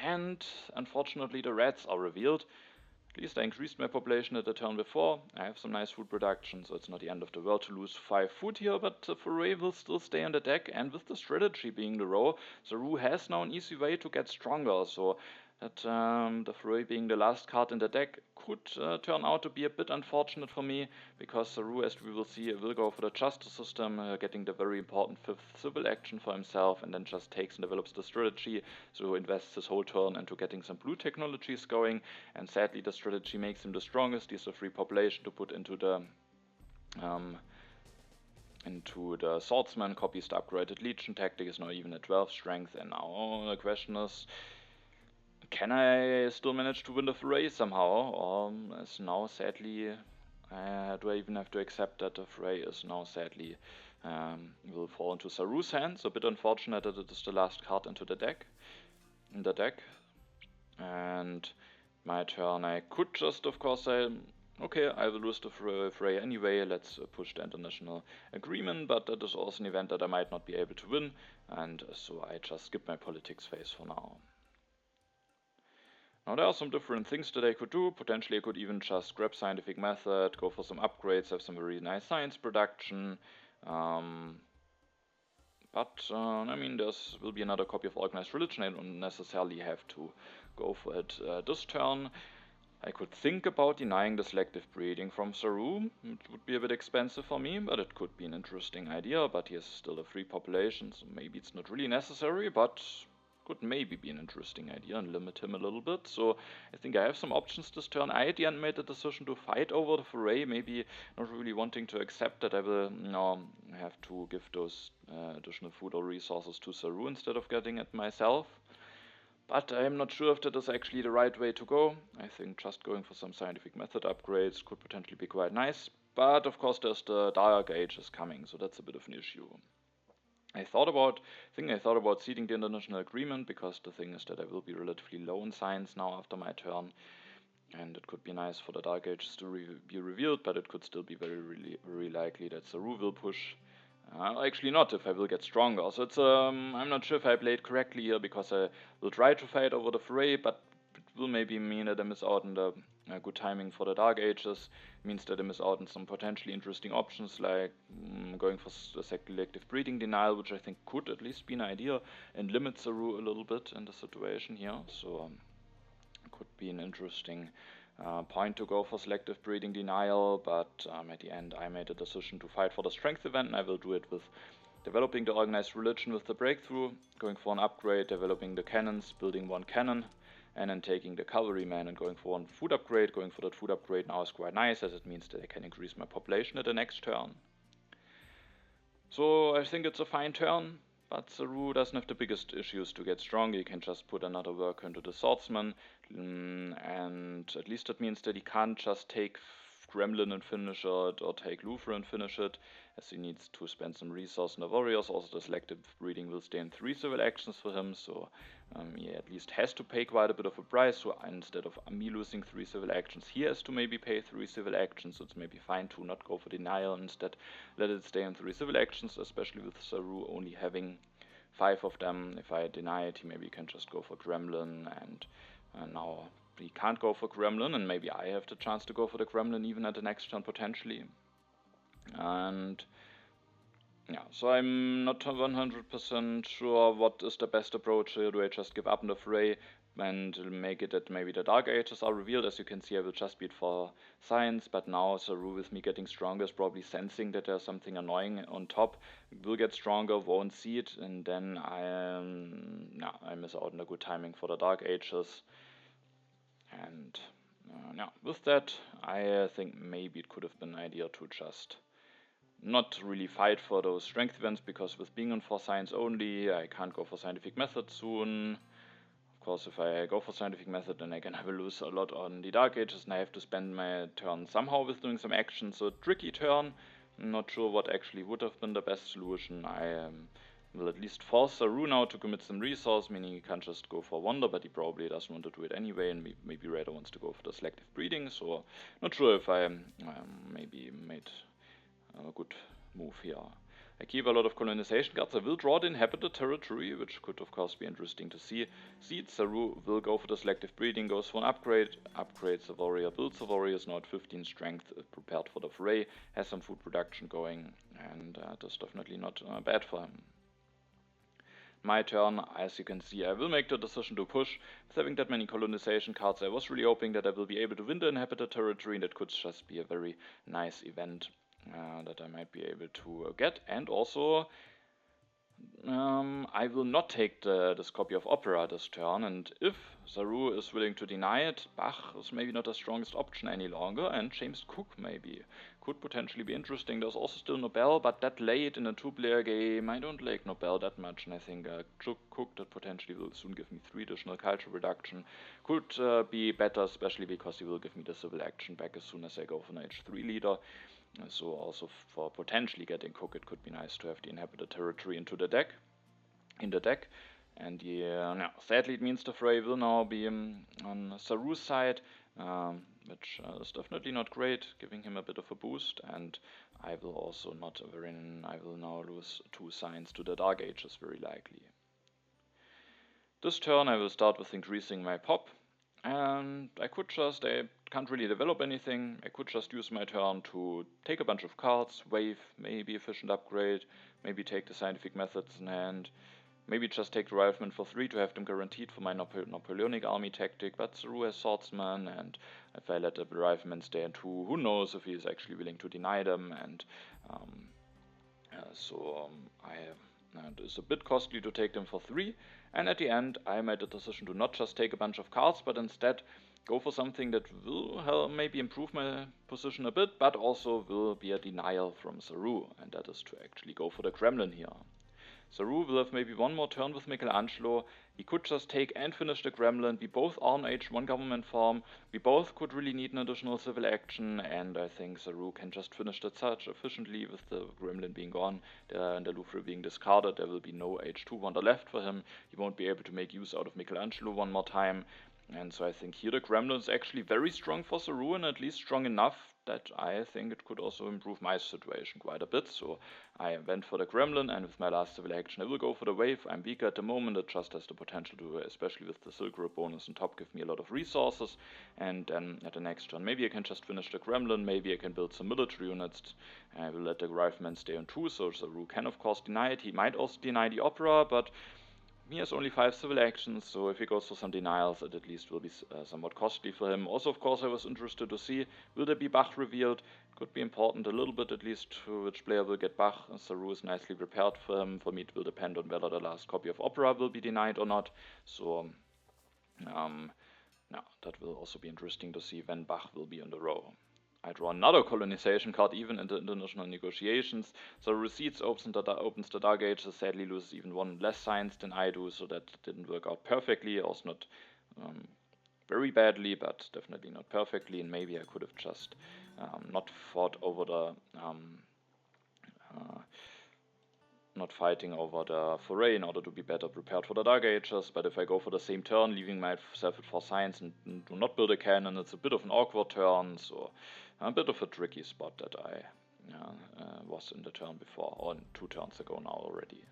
and unfortunately the rats are revealed. At least I increased my population at the turn before. I have some nice food production, so it's not the end of the world to lose 5 food here, but the foray will still stay on the deck, and with the strategy being the row, Saru has now an easy way to get stronger, so that the foray being the last card in the deck could turn out to be a bit unfortunate for me, because Saru, as we will see, will go for the justice system, getting the very important 5th civil action for himself, and then just takes and develops the strategy, so invests his whole turn into getting some blue technologies going, and sadly the strategy makes him the strongest. He has a free population to put into the swordsman, copies the upgraded legion tactic, is now even at 12 strength, and now the question is, can I still manage to win the foray somehow, or is now sadly, do I even have to accept that the foray is now sadly will fall into Saru's hands? A bit unfortunate that it is the last card in the deck. And my turn, I could just of course say, okay, I will lose the fray anyway, let's push the international agreement, but that is also an event that I might not be able to win, and so I just skip my politics phase for now. Now there are some different things that I could do. Potentially I could even just grab scientific method, go for some upgrades, have some very nice science production. I mean, there will be another copy of Organized Religion. I don't necessarily have to go for it this turn. I could think about denying the selective breeding from Saru. It would be a bit expensive for me, but it could be an interesting idea. But he has still a free population, so maybe it's not really necessary, but could maybe be an interesting idea and limit him a little bit. So I think I have some options this turn. I at the end made the decision to fight over the foray, maybe not really wanting to accept that I will have to give those additional food or resources to Saru instead of getting it myself. But I'm not sure if that is actually the right way to go. I think just going for some scientific method upgrades could potentially be quite nice. But of course there's the Dark Ages coming, so that's a bit of an issue. I thought about seeding the international agreement, because the thing is that I will be relatively low in science now after my turn, and it could be nice for the Dark Ages to be revealed, but it could still be very likely that Saru will push. Actually not, if I will get stronger. So it's I'm not sure if I played correctly here, because I will try to fight over the fray, but it will maybe mean that I miss out on the good timing for the Dark Ages. Means that I miss out on some potentially interesting options, like going for the selective breeding denial, which I think could at least be an idea, and limit Saru a little bit in the situation here. So could be an interesting point to go for selective breeding denial, but at the end I made a decision to fight for the strength event, and I will do it with developing the organized religion with the breakthrough, going for an upgrade, developing the cannons, building one cannon, and then taking the cavalryman and going for one food upgrade. Going for that food upgrade now is quite nice, as it means that I can increase my population at the next turn. So I think it's a fine turn, but Saru doesn't have the biggest issues to get strong. He can just put another worker into the swordsman, and at least that means that he can't just take Gremlin and finish it, or take Luther and finish it, as he needs to spend some resource on the warriors. Also the selective breeding will stay in 3 civil actions for him, so he at least has to pay quite a bit of a price. So instead of me losing 3 civil actions, he has to maybe pay 3 civil actions, so it's maybe fine to not go for denial, instead let it stay in 3 civil actions, especially with Saru only having 5 of them. If I deny it, he maybe can just go for Gremlin, and now he can't go for Gremlin, and maybe I have the chance to go for the Gremlin even at the next turn potentially. And yeah, so I'm not 100% sure what is the best approach here. Do I just give up in the fray and make it that maybe the Dark Ages are revealed? As you can see, I will just beat for science, but now Saru, with me getting stronger, is probably sensing that there's something annoying on top, will get stronger, won't see it, and then I miss out on the good timing for the Dark Ages. And with that, I think maybe it could have been an idea to just not really fight for those strength events, because with being on for science only, I can't go for scientific method soon. Of course, if I go for scientific method, then again I will lose a lot on the Dark Ages, and I have to spend my turn somehow with doing some action. So a tricky turn. I'm not sure what actually would have been the best solution. I will at least force Saru now to commit some resource, meaning he can't just go for Wonder, but he probably doesn't want to do it anyway, and maybe rather wants to go for the selective breeding. So not sure if I maybe made a good move here. I keep a lot of colonization cards. I will draw the inhabited territory, which could of course be interesting to see. Saru will go for the selective breeding, goes for an upgrade, upgrades the warrior, builds the warriors, now at 15 strength, prepared for the fray, has some food production going, and that's definitely not bad for him. My turn, as you can see, I will make the decision to push. With having that many colonization cards, I was really hoping that I will be able to win the inhabited territory, and that could just be a very nice event that I might be able to get. And also, I will not take this copy of Opera this turn, and if Saru is willing to deny it, Bach is maybe not the strongest option any longer, and James Cook maybe could potentially be interesting. There's also still Nobel, but that late in a 2-player game, I don't like Nobel that much, and I think Cook, that potentially will soon give me 3 additional culture reduction, could be better, especially because he will give me the civil action back as soon as I go for an H3 leader. So also for potentially getting Cook, it could be nice to have the inhabited territory in the deck. And sadly it means the fray will now be on Saru's side, which is definitely not great, giving him a bit of a boost, and I will also I will now lose 2 signs to the Dark Ages very likely. This turn I will start with increasing my pop, and I can't really develop anything. I could just use my turn to take a bunch of cards, wave, maybe efficient upgrade, maybe take the scientific methods in hand, maybe just take the riflemen for 3 to have them guaranteed for my Napoleonic army tactic, but Saru has swordsman, and if I let the riflemen stay in 2, who knows if he is actually willing to deny them, and it's a bit costly to take them for 3, and at the end I made the decision to not just take a bunch of cards, but instead go for something that will maybe improve my position a bit, but also will be a denial from Saru, and that is to actually go for the Kremlin here. Saru will have maybe one more turn with Michelangelo. He could just take and finish the Gremlin. We both are on H1 government farm. We both could really need an additional civil action, and I think Saru can just finish that such efficiently with the Gremlin being gone and the Louvre being discarded. There will be no H2 wonder left for him. He won't be able to make use out of Michelangelo one more time. And so I think here the Gremlin is actually very strong for Saru, and at least strong enough that I think it could also improve my situation quite a bit. So I went for the Gremlin, and with my last civil action I will go for the wave. I'm weaker at the moment, it just has the potential to, especially with the Silk Road bonus on top, give me a lot of resources. And then at the next turn maybe I can just finish the Gremlin, maybe I can build some military units. I will let the riflemen stay on 2, so Saru can of course deny it. He might also deny the Opera, but He has only 5 civil actions, so if he goes for some denials, it at least will be somewhat costly for him. Also, of course, I was interested to see, will there be Bach revealed? Could be important a little bit at least to which player will get Bach. Saru is nicely prepared for him. For me, it will depend on whether the last copy of Opera will be denied or not. So, yeah, that will also be interesting to see when Bach will be in the row. I draw another colonization card even in the international negotiations. So Receipts opens the Dark Ages, sadly loses even one less science than I do, so that didn't work out perfectly. Also not very badly, but definitely not perfectly, and maybe I could have just not fought over the not fighting over the foray in order to be better prepared for the Dark Ages, but if I go for the same turn, leaving myself at 4 science and do not build a cannon, it's a bit of an awkward turn, so a bit of a tricky spot that I was in the turn before, or 2 turns ago now already.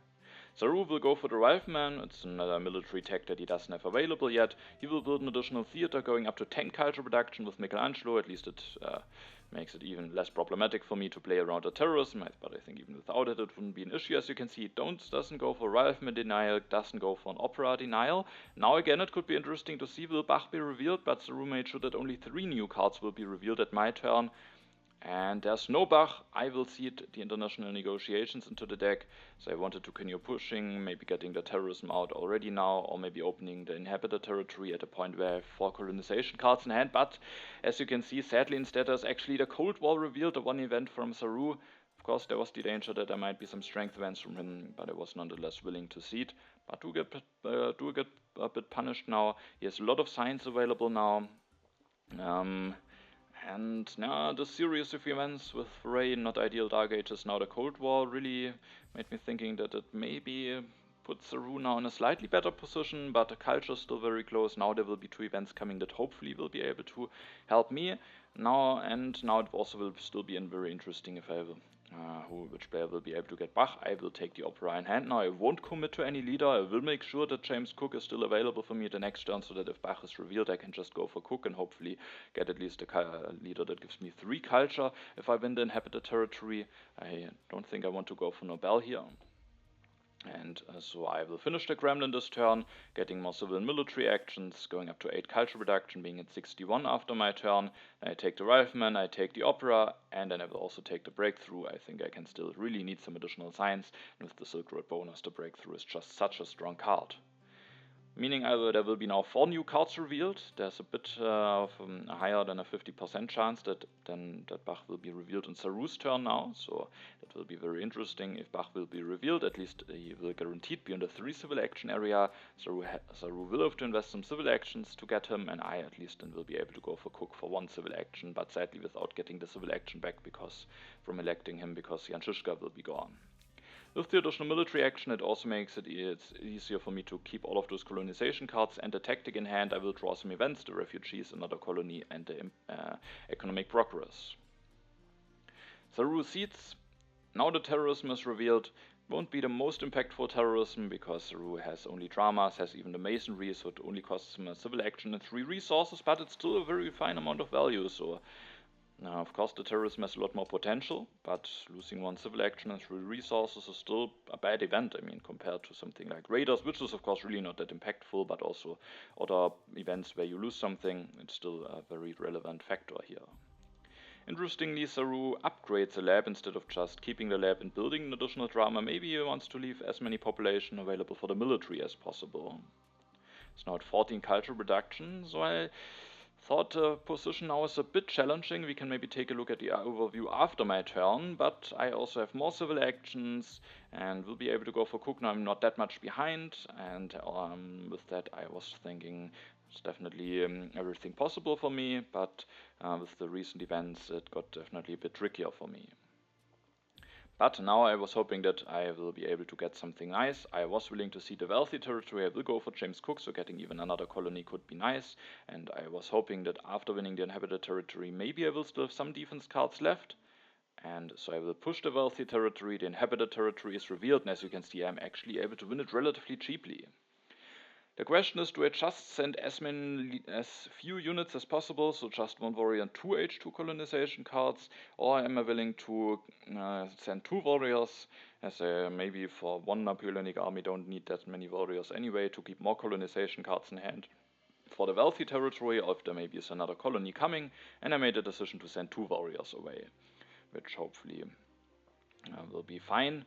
Saru will go for the Rifleman. It's another military tech that he doesn't have available yet. He will build an additional theater going up to 10 culture production with Michelangelo. At least it makes it even less problematic for me to play around the terrorism, but I think even without it, it wouldn't be an issue. As you can see, it doesn't go for Rifleman denial, doesn't go for an Opera denial. Now again, it could be interesting to see will Bach be revealed, but Saru made sure that only 3 new cards will be revealed at my turn. And there's no Bach. I will seed the international negotiations into the deck, so I wanted to continue pushing, maybe getting the terrorism out already now, or maybe opening the inhabited territory at a point where I have 4 colonization cards in hand, but as you can see, sadly instead there's actually the Cold War revealed, the one event from Saru. Of course, there was the danger that there might be some strength events from him, but I was nonetheless willing to seed. But do get a bit punished now. He has a lot of science available now. And now the series of events with Ray, not ideal Dark Ages, now the Cold War really made me thinking that it maybe puts Saru now in a slightly better position, but the culture is still very close. Now there will be 2 events coming that hopefully will be able to help me. Now it also will still be very interesting if I will which player will be able to get Bach. I will take the Opera in hand now. I won't commit to any leader. I will make sure that James Cook is still available for me the next turn, so that if Bach is revealed, I can just go for Cook and hopefully get at least a leader that gives me 3 culture if I win the inhabited territory. I don't think I want to go for Nobel here. And so I will finish the Gremlin this turn, getting more civil and military actions, going up to 8 culture reduction, being at 61 after my turn. Then I take the Rifleman, I take the Opera, and then I will also take the Breakthrough. I think I can still really need some additional science, and with the Silk Road bonus, the Breakthrough is just such a strong card. Meaning there will be now 4 new cards revealed. There's a bit of higher than a 50% chance that Bach will be revealed in Saru's turn now. So that will be very interesting. If Bach will be revealed, at least he will guaranteed be in the 3 civil action area. Saru will have to invest some civil actions to get him, and I at least then will be able to go for Cook for 1 civil action, but sadly without getting the civil action back from electing him, because Jan Žižka will be gone. With the additional military action, it also makes it easier for me to keep all of those colonization cards and the tactic in hand. I will draw some events, the refugees, another colony, and the economic progress. Saru seeds. Now the terrorism is revealed. Won't be the most impactful terrorism because Saru has only dramas, has even the masonry, so it only costs him a civil action and 3 resources, but it's still a very fine amount of value. So of course, the terrorism has a lot more potential, but losing 1 civil action and 3 resources is still a bad event. I mean, compared to something like Raiders, which is of course really not that impactful, but also other events where you lose something, it's still a very relevant factor here. Interestingly, Saru upgrades the lab instead of just keeping the lab and building an additional drama. Maybe he wants to leave as many population available for the military as possible. It's now at 14 culture reduction, so I thought the position now is a bit challenging. We can maybe take a look at the overview after my turn, but I also have more civil actions and will be able to go for Cook. Now I'm not that much behind, and with that I was thinking it's definitely everything possible for me, but with the recent events it got definitely a bit trickier for me. But now I was hoping that I will be able to get something nice. I was willing to see the wealthy territory. I will go for James Cook, so getting even another colony could be nice. And I was hoping that after winning the inhabited territory, maybe I will still have some defense cards left. And so I will push the wealthy territory. The inhabited territory is revealed, and as you can see, I'm actually able to win it relatively cheaply. The question is, do I just send as few units as possible, so just one warrior and two H2 colonization cards, or am I willing to send two warriors, as maybe for one Napoleonic army don't need that many warriors anyway, to keep more colonization cards in hand for the wealthy territory, or if there maybe is another colony coming, and I made a decision to send two warriors away, which hopefully will be fine.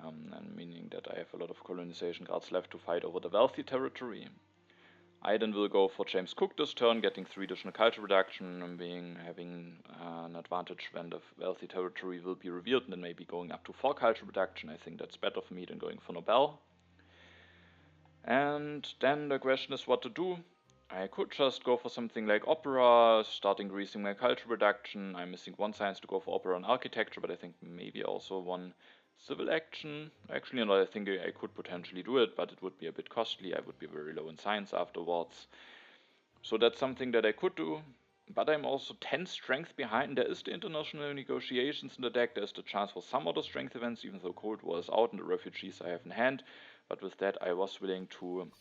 And meaning that I have a lot of colonization cards left to fight over the wealthy territory. I then will go for James Cook this turn, getting 3 additional culture reduction and having an advantage when the wealthy territory will be revealed, and then maybe going up to 4 culture reduction. I think that's better for me than going for Nobel. And then the question is what to do. I could just go for something like Opera, start increasing my culture reduction. I'm missing 1 science to go for Opera and Architecture, but I think maybe also 1 civil action. Actually, and I think I could potentially do it, but it would be a bit costly. I would be very low in science afterwards. So that's something that I could do. But I'm also 10 strength behind. There is the international negotiations in the deck. There's the chance for some other strength events, even though Cold War is out and the refugees I have in hand. But with that, I was willing to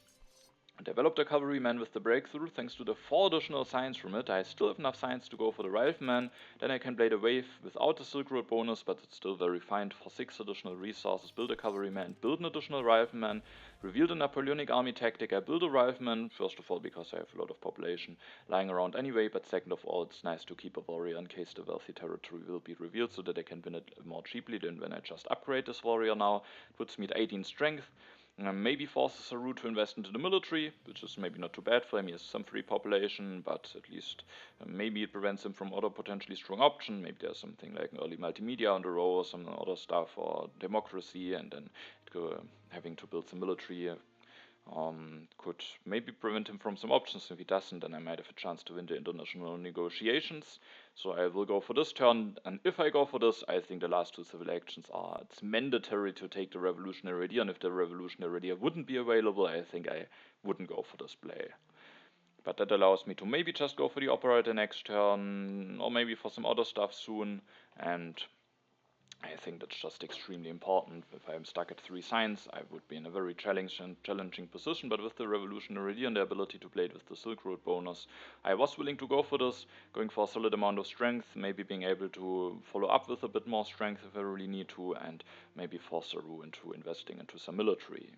develop the Cavalryman with the breakthrough. Thanks to the 4 additional science from it, I still have enough science to go for the Rifleman. Then I can play the Wave without the Silk Road bonus, but it's still very fine for 6 additional resources. Build a Cavalryman, build an additional Rifleman, reveal the Napoleonic army tactic. I build a Rifleman, first of all because I have a lot of population lying around anyway, but second of all it's nice to keep a warrior in case the wealthy territory will be revealed, so that I can win it more cheaply than when I just upgrade this warrior now. It puts me at 18 strength. Maybe forces Saru to invest into the military, which is maybe not too bad for him. He has some free population, but at least maybe it prevents him from other potentially strong options. Maybe there's something like an early multimedia on the row or some other stuff, or democracy, and then having to build some military could maybe prevent him from some options. If he doesn't, then I might have a chance to win the international negotiations. So I will go for this turn, and if I go for this, I think the last 2 civil actions are, it's mandatory to take the revolutionary idea, and if the revolutionary idea wouldn't be available, I think I wouldn't go for this play. But that allows me to maybe just go for the Opera the next turn, or maybe for some other stuff soon, and I think that's just extremely important. If I'm stuck at 3 science, I would be in a very challenging position, but with the revolutionary idea and the ability to play it with the Silk Road bonus, I was willing to go for this, going for a solid amount of strength, maybe being able to follow up with a bit more strength if I really need to, and maybe force Saru into investing into some military.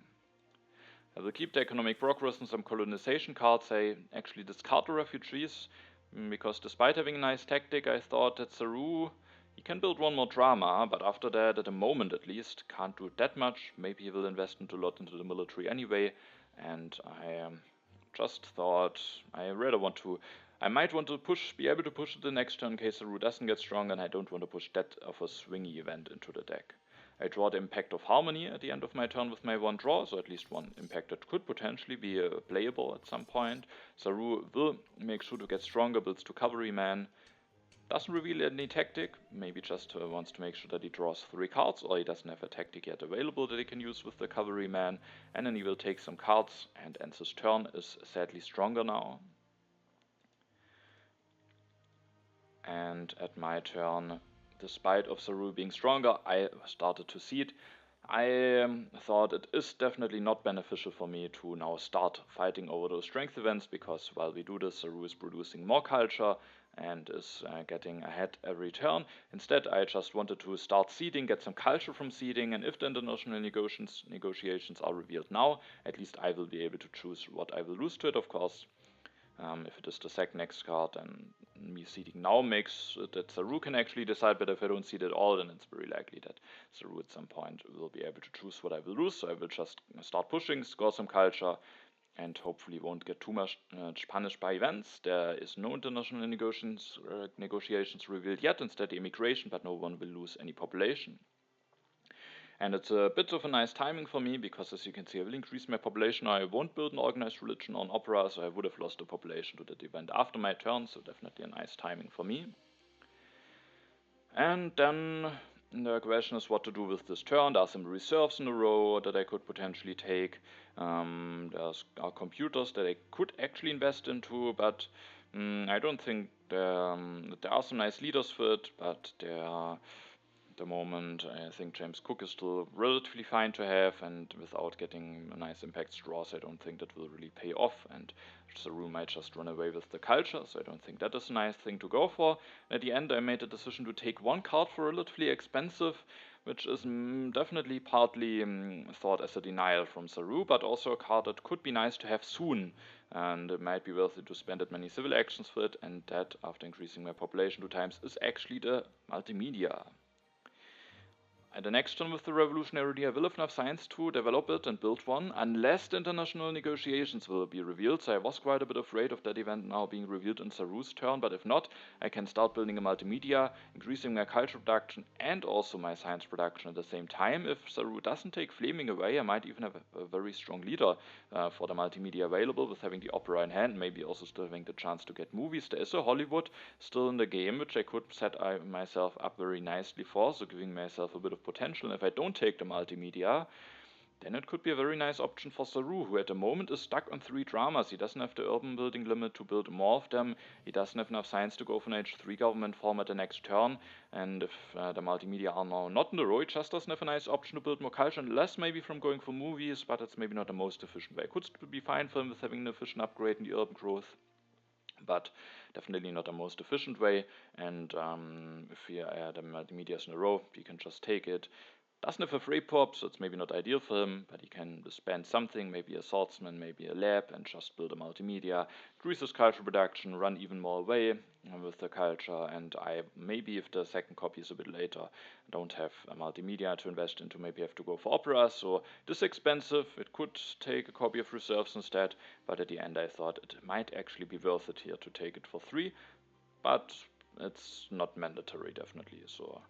I will keep the economic progress and some colonization cards. I actually discard the refugees, because despite having a nice tactic, I thought that Saru, he can build 1 more drama, but after that, at the moment at least, can't do that much. Maybe he will invest a lot into the military anyway, and I just thought I might want to be able to push it the next turn in case Saru doesn't get strong, and I don't want to push that of a swingy event into the deck. I draw the Impact of Harmony at the end of my turn with my 1 draw, so at least 1 impact that could potentially be playable at some point. Saru will make sure to get stronger, builds 2 Cavalryman, doesn't reveal any tactic, maybe just wants to make sure that he draws 3 cards, or he doesn't have a tactic yet available that he can use with the Cavalryman, and then he will take some cards and ends his turn, is sadly stronger now. And at my turn, despite of Saru being stronger, I started to seed. I thought it is definitely not beneficial for me to now start fighting over those strength events, because while we do this, Saru is producing more culture and is getting ahead every turn. Instead, I just wanted to start seeding, get some culture from seeding, and if the international negotiations are revealed now, at least I will be able to choose what I will lose to it, of course. If it is the next card, then me seeding now makes it that Saru can actually decide, but if I don't seed at all, then it's very likely that Saru at some point will be able to choose what I will lose, so I will just start pushing, score some culture, and hopefully won't get too much punished by events. There is no international negotiations revealed yet, instead the immigration, but no one will lose any population. And it's a bit of a nice timing for me, because as you can see, I will increase my population. I won't build an organized religion on Opera, so I would have lost the population to that event after my turn, so definitely a nice timing for me. And then the question is what to do with this turn. There are some reserves in a row that I could potentially take. There are computers that I could actually invest into, but I don't think there are some nice leaders for it, but there are At the moment, I think James Cook is still relatively fine to have, and without getting a nice impact draws, I don't think that will really pay off, and Saru might just run away with the culture, so I don't think that is a nice thing to go for. At the end, I made a decision to take one card for relatively expensive, which is definitely partly thought as a denial from Saru, but also a card that could be nice to have soon, and it might be worth it to spend that many civil actions for it, and that, after increasing my population 2 times, is actually the multimedia. And the next turn with the revolutionary idea, I will have enough science to develop it and build one, unless the international negotiations will be revealed. So I was quite a bit afraid of that event now being revealed in Saru's turn, but if not, I can start building a multimedia, increasing my culture production and also my science production at the same time. If Saru doesn't take Flaming away, I might even have a very strong leader for the multimedia available, with having the opera in hand, maybe also still having the chance to get movies. There is a Hollywood still in the game, which I could set myself up very nicely for, so giving myself a bit of potential. And if I don't take the multimedia, then it could be a very nice option for Saru, who at the moment is stuck on 3 dramas. He doesn't have the urban building limit to build more of them, he doesn't have enough science to go for an H3 government form at the next turn, and if the multimedia are now not in the row, he just doesn't have a nice option to build more culture, and less maybe from going for movies, but it's maybe not the most efficient way. It could be fine for him with having an efficient upgrade in the urban growth, but definitely not the most efficient way. And if we add the multimedias in a row, you can just take it. Doesn't have a free pop, so it's maybe not ideal for him, but he can spend something, maybe a swordsman, maybe a lab, and just build a multimedia, increase his culture production, run even more away with the culture, and I maybe, if the second copy is a bit later, don't have a multimedia to invest into, maybe have to go for opera, so this is expensive. It could take a copy of reserves instead, but at the end I thought it might actually be worth it here to take it for 3, but it's not mandatory definitely, so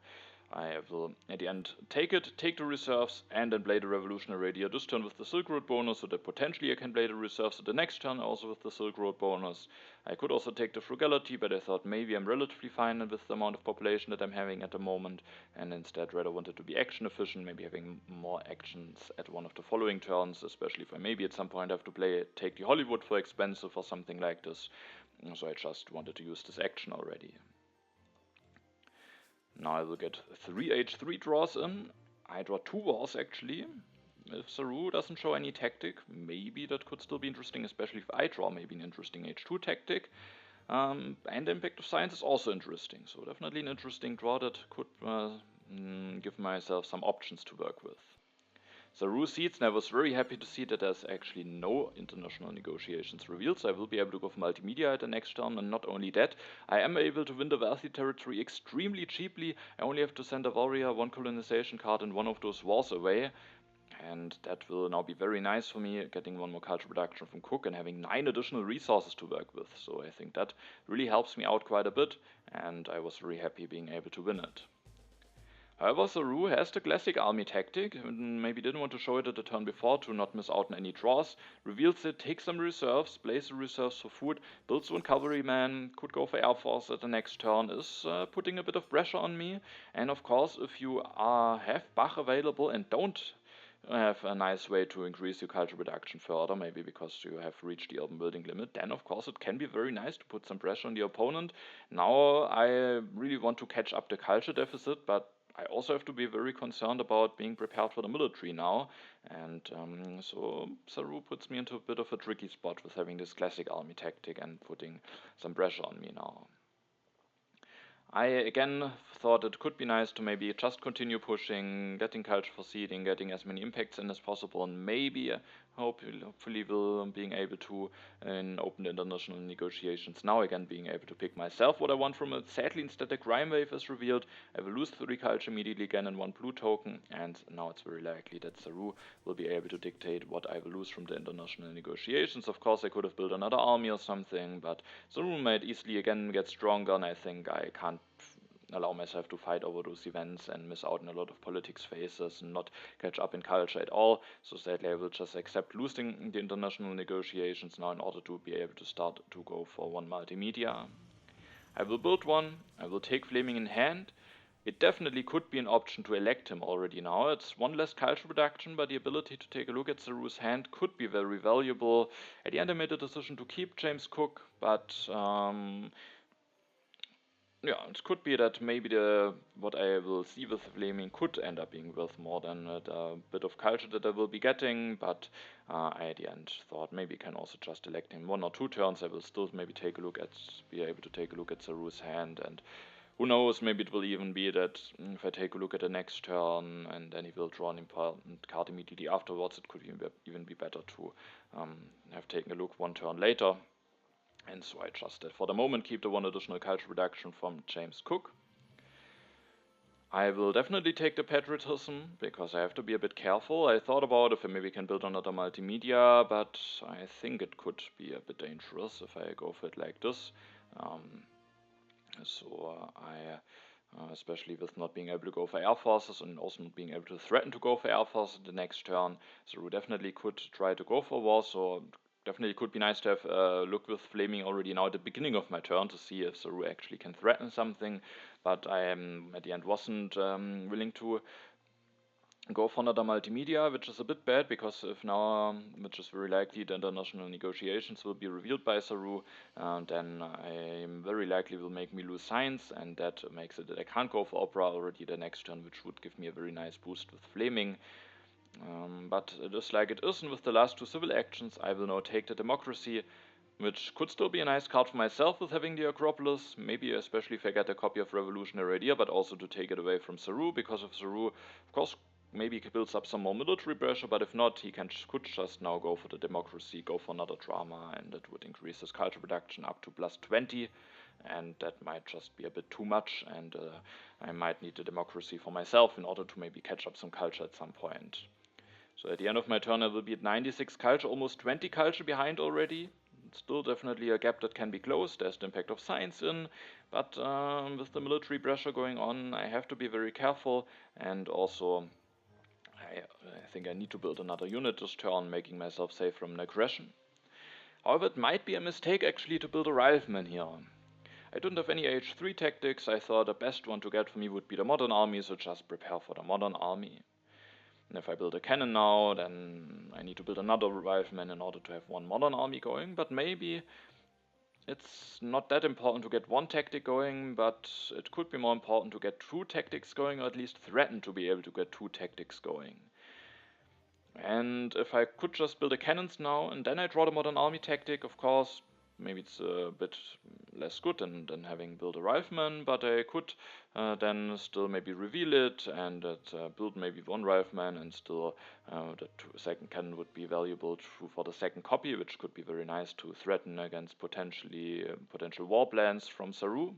I will at the end take the reserves, and then play the revolutionary idea this turn with the Silk Road bonus, so that potentially I can play the reserves the next turn also with the Silk Road bonus. I could also take the frugality, but I thought maybe I'm relatively fine with the amount of population that I'm having at the moment, and instead rather wanted to be action efficient, maybe having more actions at one of the following turns, especially if I maybe at some point have to take the Hollywood for expensive or something like this. So I just wanted to use this action already. Now I will get 3 H3 draws in. I draw 2 wars actually. If Saru doesn't show any tactic, maybe that could still be interesting, especially if I draw maybe an interesting H2 tactic. And the impact of science is also interesting, so definitely an interesting draw that could give myself some options to work with. Saru seeds, and I was very happy to see that there's actually no international negotiations revealed, so I will be able to go for multimedia at the next turn, and not only that, I am able to win the wealthy territory extremely cheaply. I only have to send a warrior, 1 colonization card, and 1 of those wars away, and that will now be very nice for me, getting 1 more culture production from Cook and having 9 additional resources to work with, so I think that really helps me out quite a bit, and I was very happy being able to win it. However, Saru has the classic army tactic, maybe didn't want to show it at the turn before to not miss out on any draws, reveals it, takes some reserves, plays the reserves for food, builds 1 cavalryman, could go for air force at the next turn, is putting a bit of pressure on me, and of course if you have Bach available and don't have a nice way to increase your culture production further, maybe because you have reached the urban building limit, then of course it can be very nice to put some pressure on the opponent. Now I really want to catch up the culture deficit, but I also have to be very concerned about being prepared for the military now, and so Saru puts me into a bit of a tricky spot with having this classic army tactic and putting some pressure on me now. I again thought it could be nice to maybe just continue pushing, getting culture for seeding, getting as many impacts in as possible, and maybe hopefully will being able to open the international negotiations now again, being able to pick myself what I want from it. Sadly, instead the crime wave is revealed. I will lose 3 culture immediately again and 1 blue token, and now it's very likely that Saru will be able to dictate what I will lose from the international negotiations. Of course I could have built another army or something, but Saru might easily again get stronger, and I think I can't allow myself to fight over those events and miss out on a lot of politics phases and not catch up in culture at all. So sadly I will just accept losing the international negotiations now in order to be able to start to go for 1 multimedia. I will build 1, I will take Flaming in hand. It definitely could be an option to elect him already now. It's 1 less culture production, but the ability to take a look at Saru's hand could be very valuable. At the end I made a decision to keep James Cook, but yeah, it could be that maybe what I will see with Flaming could end up being worth more than the bit of culture that I will be getting, but I at the end thought maybe I can also just elect him 1 or 2 turns. I will still maybe be able to take a look at Saru's hand, and who knows, maybe it will even be that if I take a look at the next turn and then he will draw an important card immediately afterwards, it could even be better to have taken a look 1 turn later. And so I just, for the moment, keep the 1 additional culture reduction from James Cook. I will definitely take the patriotism, because I have to be a bit careful. I thought about if I maybe can build another multimedia, but I think it could be a bit dangerous if I go for it like this. Especially with not being able to go for air forces and also not being able to threaten to go for air forces the next turn, Saru definitely could try to go for war, so definitely could be nice to have a look with Flaming already now at the beginning of my turn to see if Saru actually can threaten something, but I at the end wasn't willing to go for another multimedia, which is a bit bad, because if now, which is very likely, the international negotiations will be revealed by Saru, then I very likely will make me lose science, and that makes it that I can't go for opera already the next turn, which would give me a very nice boost with Flaming. But it is like it is, and with the last 2 civil actions, I will now take the democracy, which could still be a nice card for myself with having the Acropolis, maybe especially if I get a copy of Revolutionary Idea, but also to take it away from Saru, because of Saru, of course, maybe he builds up some more military pressure, but if not, he could just now go for the democracy, go for another drama, and it would increase his culture production up to +20, and that might just be a bit too much, and I might need the democracy for myself in order to maybe catch up some culture at some point. So at the end of my turn I will be at 96 culture, almost 20 culture behind already. It's still definitely a gap that can be closed, there's the impact of science in, but with the military pressure going on, I have to be very careful, and also I think I need to build another unit this turn, making myself safe from an aggression. However, it might be a mistake actually to build a rifleman here. I don't have any H3 tactics, I thought the best one to get for me would be the modern army, so just prepare for the modern army. And if I build a cannon now, then I need to build another rifleman in order to have 1 modern army going, but maybe it's not that important to get 1 tactic going, but it could be more important to get 2 tactics going, or at least threaten to be able to get 2 tactics going. And if I could just build the cannons now, and then I draw the modern army tactic, of course, maybe it's a bit less good than having built a rifleman, but I could then still maybe reveal it and build maybe 1 rifleman, and still the second cannon would be valuable for the second copy, which could be very nice to threaten against potential war plans from Saru.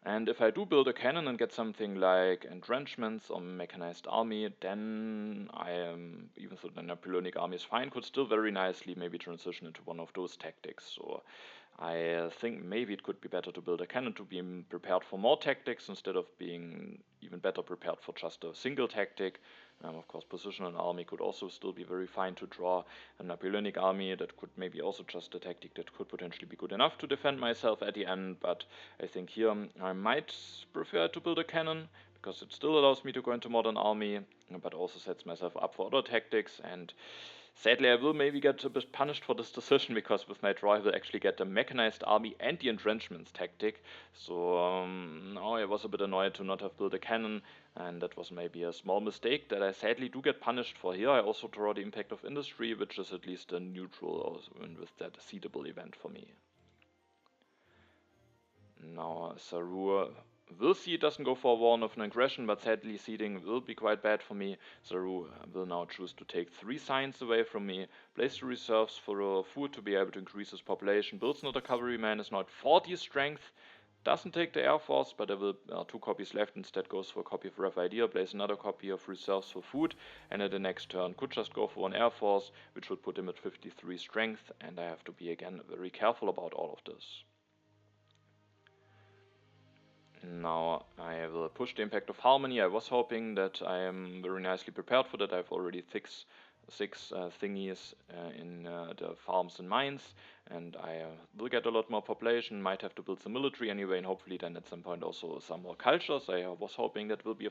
And if I do build a cannon and get something like entrenchments or mechanized army, then I am, even though the Napoleonic army is fine, could still very nicely maybe transition into 1 of those tactics. So I think maybe it could be better to build a cannon to be prepared for more tactics instead of being even better prepared for just a single tactic. Of course, positional army could also still be very fine to draw. A Napoleonic army, that could maybe also just a tactic that could potentially be good enough to defend myself at the end, but I think here I might prefer to build a cannon, because it still allows me to go into modern army, but also sets myself up for other tactics, and sadly I will maybe get a bit punished for this decision, because with my draw I will actually get the mechanized army and the entrenchments tactic, so now I was a bit annoyed to not have built a cannon, and that was maybe a small mistake that I sadly do get punished for here. I also draw the impact of industry, which is at least a neutral, and with that a seedable event for me. Now Saru will see it doesn't go for a war of an aggression, but sadly seeding will be quite bad for me. Saru will now choose to take 3 science away from me, place the reserves for food to be able to increase his population, builds another cavalryman, is now at 40 strength, doesn't take the air force, but there will 2 copies left, instead goes for a copy of rough idea, plays another copy of reserves for food, and at the next turn could just go for 1 air force, which would put him at 53 strength, and I have to be again very careful about all of this. Now I will push the impact of harmony. I was hoping that I am very nicely prepared for that. I have already 6 6 thingies in the farms and mines, and I will get a lot more population, might have to build some military anyway, and hopefully then at some point also some more cultures. I was hoping that it will be a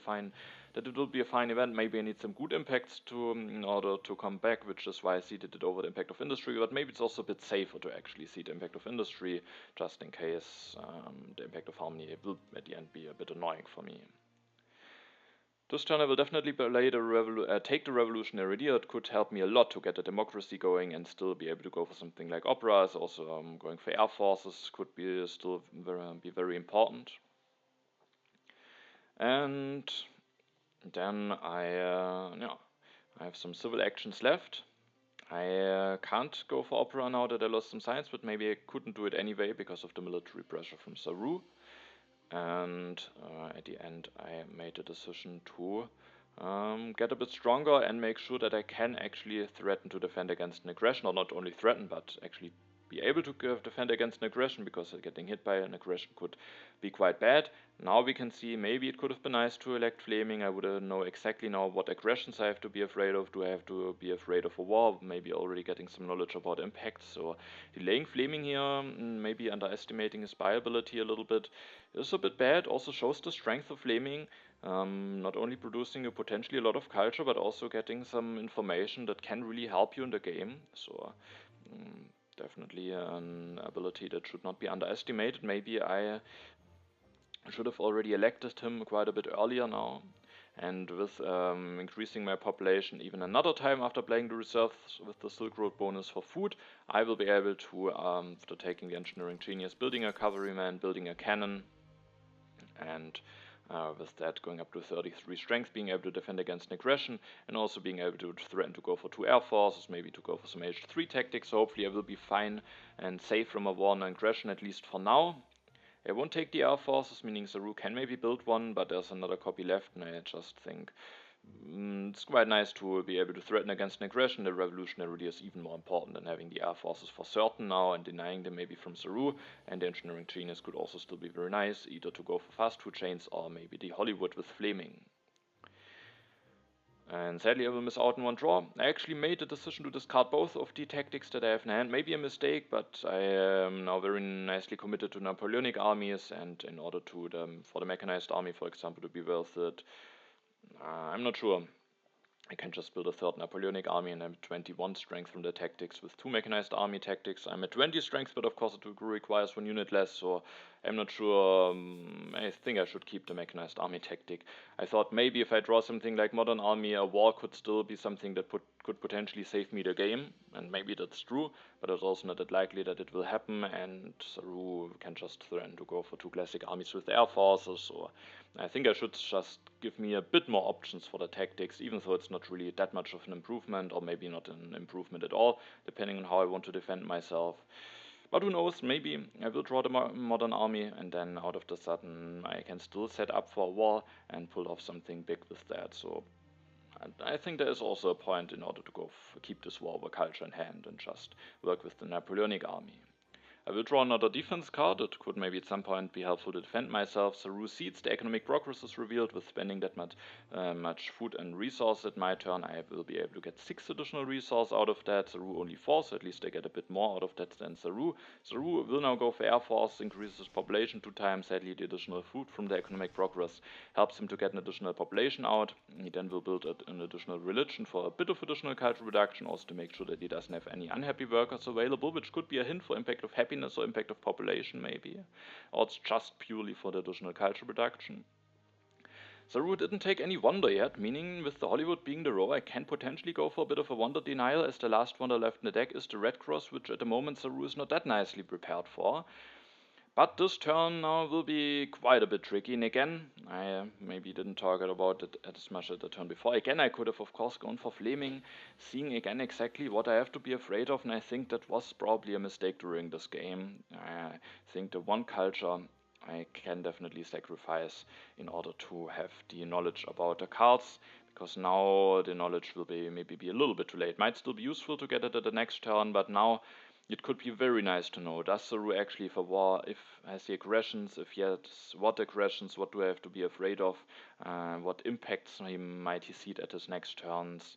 fine event. Maybe I need some good impacts in order to come back, which is why I seeded it over the impact of industry, but maybe it's also a bit safer to actually seed the impact of industry, just in case the impact of harmony will at the end be a bit annoying for me. This turn I will definitely take the revolutionary idea. It could help me a lot to get a democracy going and still be able to go for something like operas. Also, going for air forces could be still be very important. And then I have some civil actions left. I can't go for opera now that I lost some science, but maybe I couldn't do it anyway because of the military pressure from Saru. And at the end I made a decision to get a bit stronger and make sure that I can actually threaten to defend against an aggression, or not only threaten but actually be able to defend against an aggression, because getting hit by an aggression could be quite bad. Now we can see maybe it could have been nice to elect flaming. I would know exactly now what aggressions I have to be afraid of. Do I have to be afraid of a war? Maybe already getting some knowledge about impacts. So delaying flaming here, maybe underestimating his spy ability a little bit, is a bit bad. Also shows the strength of flaming. Not only producing potentially a lot of culture, but also getting some information that can really help you in the game. So definitely an ability that should not be underestimated. Maybe I should have already elected him quite a bit earlier now. And with increasing my population even another time after playing the reserves with the Silk Road bonus for food, I will be able to, after taking the engineering genius, building a cavalryman, building a cannon, and with that going up to 33 strength, being able to defend against an aggression, and also being able to threaten to go for 2 air forces, maybe to go for some H3 tactics. So hopefully I will be fine and safe from a war and aggression, at least for now. I won't take the air forces, meaning Saru can maybe build one, but there's another copy left, and I just think it's quite nice to be able to threaten against an aggression. The revolutionary idea is even more important than having the air forces for certain now and denying them maybe from Saru. And the engineering genius could also still be very nice, either to go for fast food chains or maybe the Hollywood with flaming. And sadly I will miss out on one draw. I actually made the decision to discard both of the tactics that I have in hand. Maybe a mistake, but I am now very nicely committed to Napoleonic armies, and in order to for the mechanized army, for example, to be worth it, I'm not sure. I can just build a third Napoleonic army, and I'm at 21 strength from the tactics with 2 mechanized army tactics. I'm at 20 strength, but of course it requires 1 unit less, so I'm not sure. I think I should keep the mechanized army tactic. I thought maybe if I draw something like modern army, a war could still be something that could potentially save me the game, and maybe that's true, but it's also not that likely that it will happen, and Saru can just threaten to go for 2 classic armies with air forces, so I think I should just give me a bit more options for the tactics, even though it's not really that much of an improvement, or maybe not an improvement at all, depending on how I want to defend myself. But who knows, maybe I will draw the modern army, and then out of the sudden I can still set up for a war and pull off something big with that. So I think there is also a point in order to keep this war over culture in hand and just work with the Napoleonic army. I will draw another defense card. It could maybe at some point be helpful to defend myself. Saru seeds, the economic progress is revealed. With spending that much food and resource at my turn, I will be able to get 6 additional resource out of that. Saru only 4, so at least I get a bit more out of that than Saru. Saru will now go for Air Force, increases his population 2 times. Sadly, the additional food from the economic progress helps him to get an additional population out. He then will build an additional religion for a bit of additional cultural reduction, also to make sure that he doesn't have any unhappy workers available, which could be a hint for impact of happiness or impact of population maybe, or it's just purely for the additional culture reduction. Saru didn't take any wonder yet, meaning with the Hollywood being the row, I can potentially go for a bit of a wonder denial, as the last wonder left in the deck is the Red Cross, which at the moment Saru is not that nicely prepared for. But this turn now will be quite a bit tricky, and again, I maybe didn't talk about it as much as the turn before. Again, I could have of course gone for flaming, seeing again exactly what I have to be afraid of, and I think that was probably a mistake during this game. I think the one culture I can definitely sacrifice in order to have the knowledge about the cards, because now the knowledge will maybe be a little bit too late. Might still be useful to get it at the next turn, but now it could be very nice to know, does Saru actually for war, if has the aggressions, if yes, what aggressions, what do I have to be afraid of, what impacts might he seed at his next turns.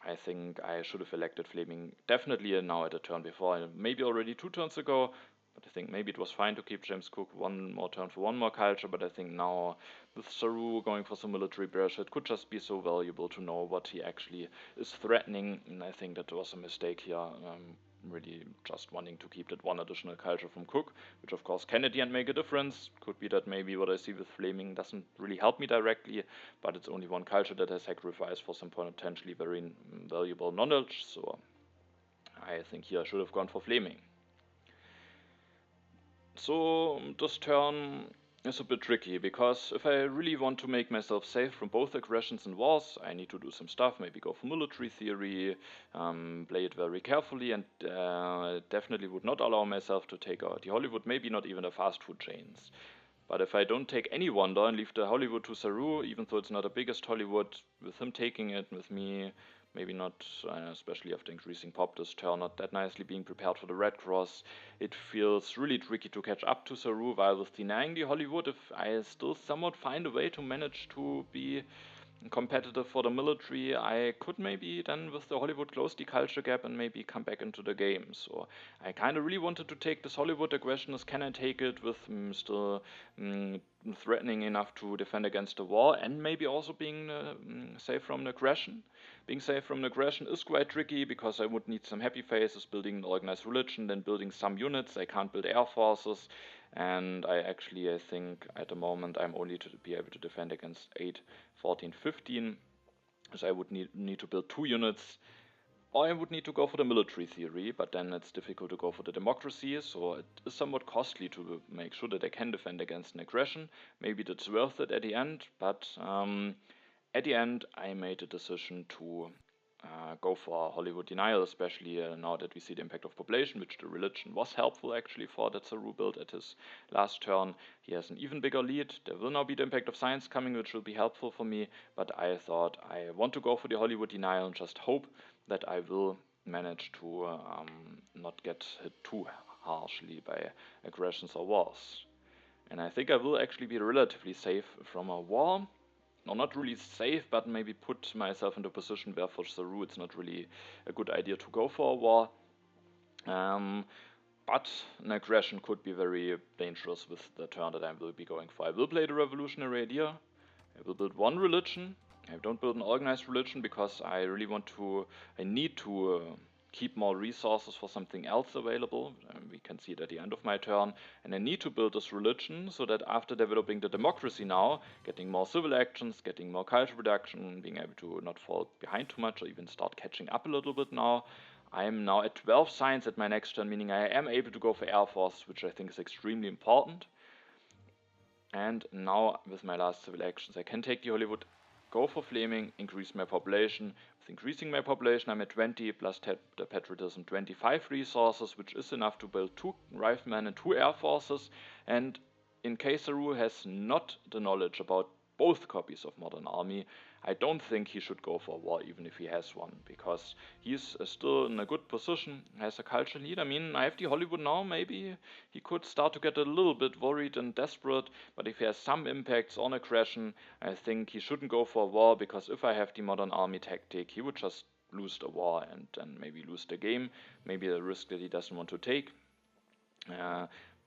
I think I should have elected Flaming definitely now at a turn before, and maybe already 2 turns ago. But I think maybe it was fine to keep James Cook one more turn for one more culture. But I think now with Saru going for some military brush, it could just be so valuable to know what he actually is threatening. And I think that was a mistake here. Really just wanting to keep that one additional culture from Cook, which of course can at the end make a difference. Could be that maybe what I see with Flaming doesn't really help me directly, but it's only one culture that I sacrifice for some potentially very valuable knowledge, so I think here I should have gone for Flaming. So this turn is a bit tricky, because if I really want to make myself safe from both aggressions and wars, I need to do some stuff, maybe go for military theory, play it very carefully, and definitely would not allow myself to take out the Hollywood, maybe not even the fast food chains. But if I don't take any wonder and leave the Hollywood to Saru, even though it's not the biggest Hollywood, with him taking it, with me maybe not, especially after increasing pop this turn, not that nicely being prepared for the red cross, it feels really tricky to catch up to Saru, while with denying the Hollywood, if I still somewhat find a way to manage to be competitive for the military, I could maybe then with the Hollywood close the culture gap and maybe come back into the game. So I kind of really wanted to take this Hollywood. The question is, can I take it with still threatening enough to defend against the war, and maybe also being safe from the aggression? Being safe from the aggression is quite tricky, because I would need some happy faces, building an organized religion, then building some units. I can't build air forces, and I think at the moment I'm only to be able to defend against 8, 14, 15, so I would need to build 2 units, or I would need to go for the military theory, but then it's difficult to go for the democracy, so it is somewhat costly to make sure that I can defend against an aggression. Maybe that's worth it at the end, but at the end I made a decision to go for Hollywood denial, especially now that we see the impact of population, which the religion was helpful actually for that Saru build at his last turn. He has an even bigger lead. There will now be the impact of science coming, which will be helpful for me, but I thought I want to go for the Hollywood denial and just hope that I will manage to not get hit too harshly by aggressions or wars. And I think I will actually be relatively safe from a war. No, not really safe, but maybe put myself into a position where for Saru it's not really a good idea to go for a war. But an aggression could be very dangerous with the turn that I will be going for. I will play the revolutionary idea. I will build one religion. I don't build an organized religion because I really I need to keep more resources for something else available. We can see it at the end of my turn. And I need to build this religion so that after developing the democracy now, getting more civil actions, getting more culture production, being able to not fall behind too much or even start catching up a little bit now, I am now at 12 science at my next turn, meaning I am able to go for Air Force, which I think is extremely important. And now with my last civil actions I can take the Hollywood, go for Flaming, increase my population. With increasing my population I'm at 20 plus the patriotism 25 resources, which is enough to build 2 riflemen and 2 air forces. And in case Saru has not the knowledge about both copies of Modern Army, I don't think he should go for war even if he has one, because he's still in a good position, has a culture lead. I mean, I have the Hollywood now, maybe he could start to get a little bit worried and desperate, but if he has some impacts on aggression, I think he shouldn't go for war, because if I have the Modern Army tactic, he would just lose the war and then maybe lose the game, maybe a risk that he doesn't want to take.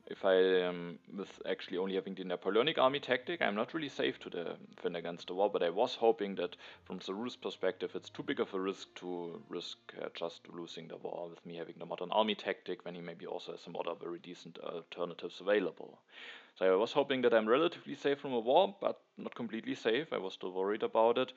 If I with actually only having the Napoleonic army tactic, I'm not really safe to defend against the war, but I was hoping that from Saru's perspective it's too big of a risk to risk just losing the war with me having the modern army tactic, when he maybe also has some other very decent alternatives available. So I was hoping that I'm relatively safe from a war, but not completely safe. I was still worried about it.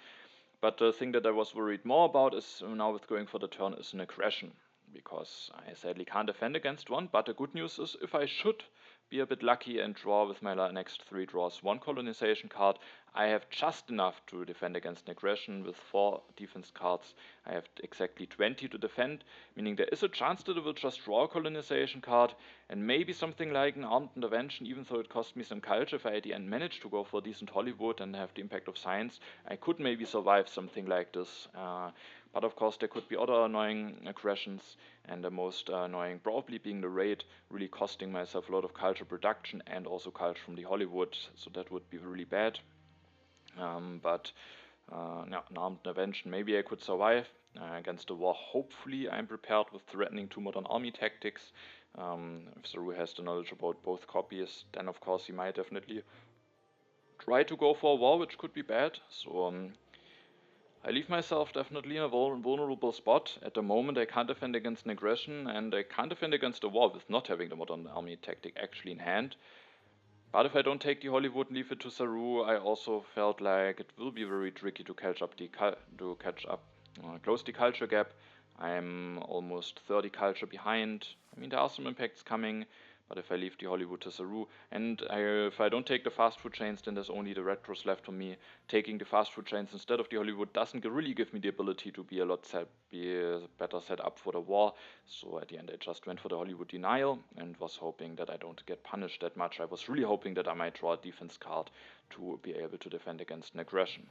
But the thing that I was worried more about is now with going for the turn is an aggression, because I sadly can't defend against one. But the good news is, if I should be a bit lucky and draw with my next 3 draws 1 colonization card, I have just enough to defend against an aggression. With 4 defense cards I have exactly 20 to defend, meaning there is a chance that I will just draw a colonization card and maybe something like an armed intervention, even though it cost me some culture. If I at the end manage to go for a decent Hollywood and have the impact of science, I could maybe survive something like this. But of course there could be other annoying aggressions, and the most annoying probably being the raid, really costing myself a lot of culture production and also culture from the Hollywood, so that would be really bad. But an armed intervention. Maybe I could survive against the war. Hopefully I'm prepared with threatening two modern army tactics. If Saru has the knowledge about both copies, then of course he might definitely try to go for a war, which could be bad. So I leave myself definitely in a vulnerable spot. At the moment I can't defend against an aggression, and I can't defend against a war with not having the modern army tactic actually in hand. But if I don't take the Hollywood and leave it to Saru, I also felt like it will be very tricky to close the culture gap. I'm almost 30 culture behind. I mean, there are some impacts coming, but if I leave the Hollywood to Saru, and if I don't take the fast food chains, then there's only the retros left for me. Taking the fast food chains instead of the Hollywood doesn't really give me the ability to be better set up for the war. So at the end, I just went for the Hollywood denial and was hoping that I don't get punished that much. I was really hoping that I might draw a defense card to be able to defend against an aggression.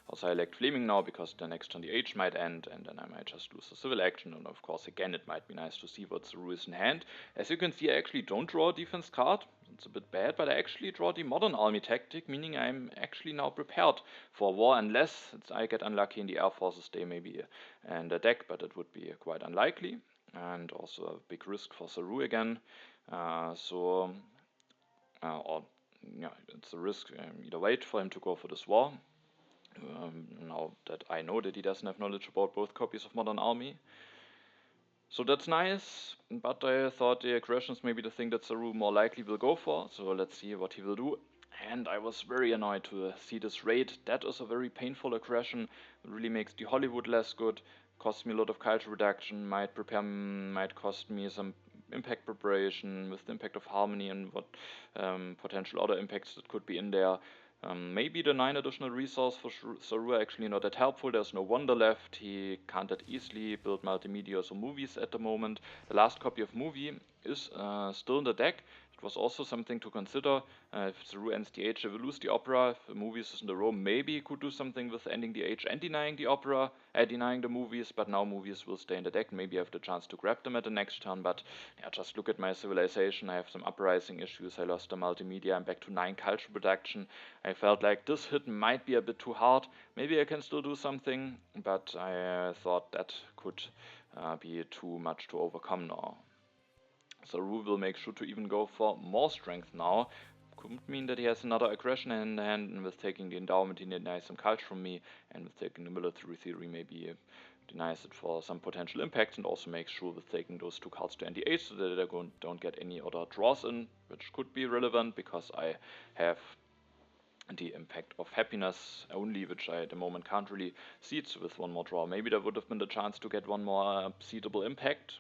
Also, I elect Flaming now because the next turn the age might end, and then I might just lose a civil action. And of course, again, it might be nice to see what's the rules in hand. As you can see, I actually don't draw a defense card. It's a bit bad, but I actually draw the modern army tactic, meaning I'm actually now prepared for war, unless I get unlucky in the air forces. They may be in the deck, but it would be quite unlikely, and also a big risk for Saru again. Or yeah, it's a risk. Either wait for him to go for this war. Now that I know that he doesn't have knowledge about both copies of Modern Army. So that's nice, but I thought the aggressions may be the thing that Saru more likely will go for, so let's see what he will do. And I was very annoyed to see this raid. That is a very painful aggression. It really makes the Hollywood less good, costs me a lot of culture reduction, might cost me some impact preparation with the impact of harmony and what potential other impacts that could be in there. Maybe the 9 additional resource for Saru are actually not that helpful. There's no wonder left. He can't that easily build multimedia or movies at the moment. The last copy of movie is still in the deck. It was also something to consider. If Saru ends the age, they will lose the opera. If the movies is in the row, maybe he could do something with ending the age and denying the opera, denying the movies, but now movies will stay in the deck. Maybe I have the chance to grab them at the next turn, but yeah, just look at my civilization. I have some uprising issues. I lost the multimedia. I'm back to 9 culture production. I felt like this hit might be a bit too hard. Maybe I can still do something, but I thought that could be too much to overcome now. Saru will make sure to even go for more strength now. Could mean that he has another aggression in hand, and with taking the endowment he denies some culture from me, and with taking the military theory maybe denies it for some potential impacts, and also makes sure with taking those 2 cards to ND8 so that I don't get any other draws in, which could be relevant because I have the impact of happiness only, which I at the moment can't really seed with 1 more draw. Maybe there would have been the chance to get 1 more seedable impact.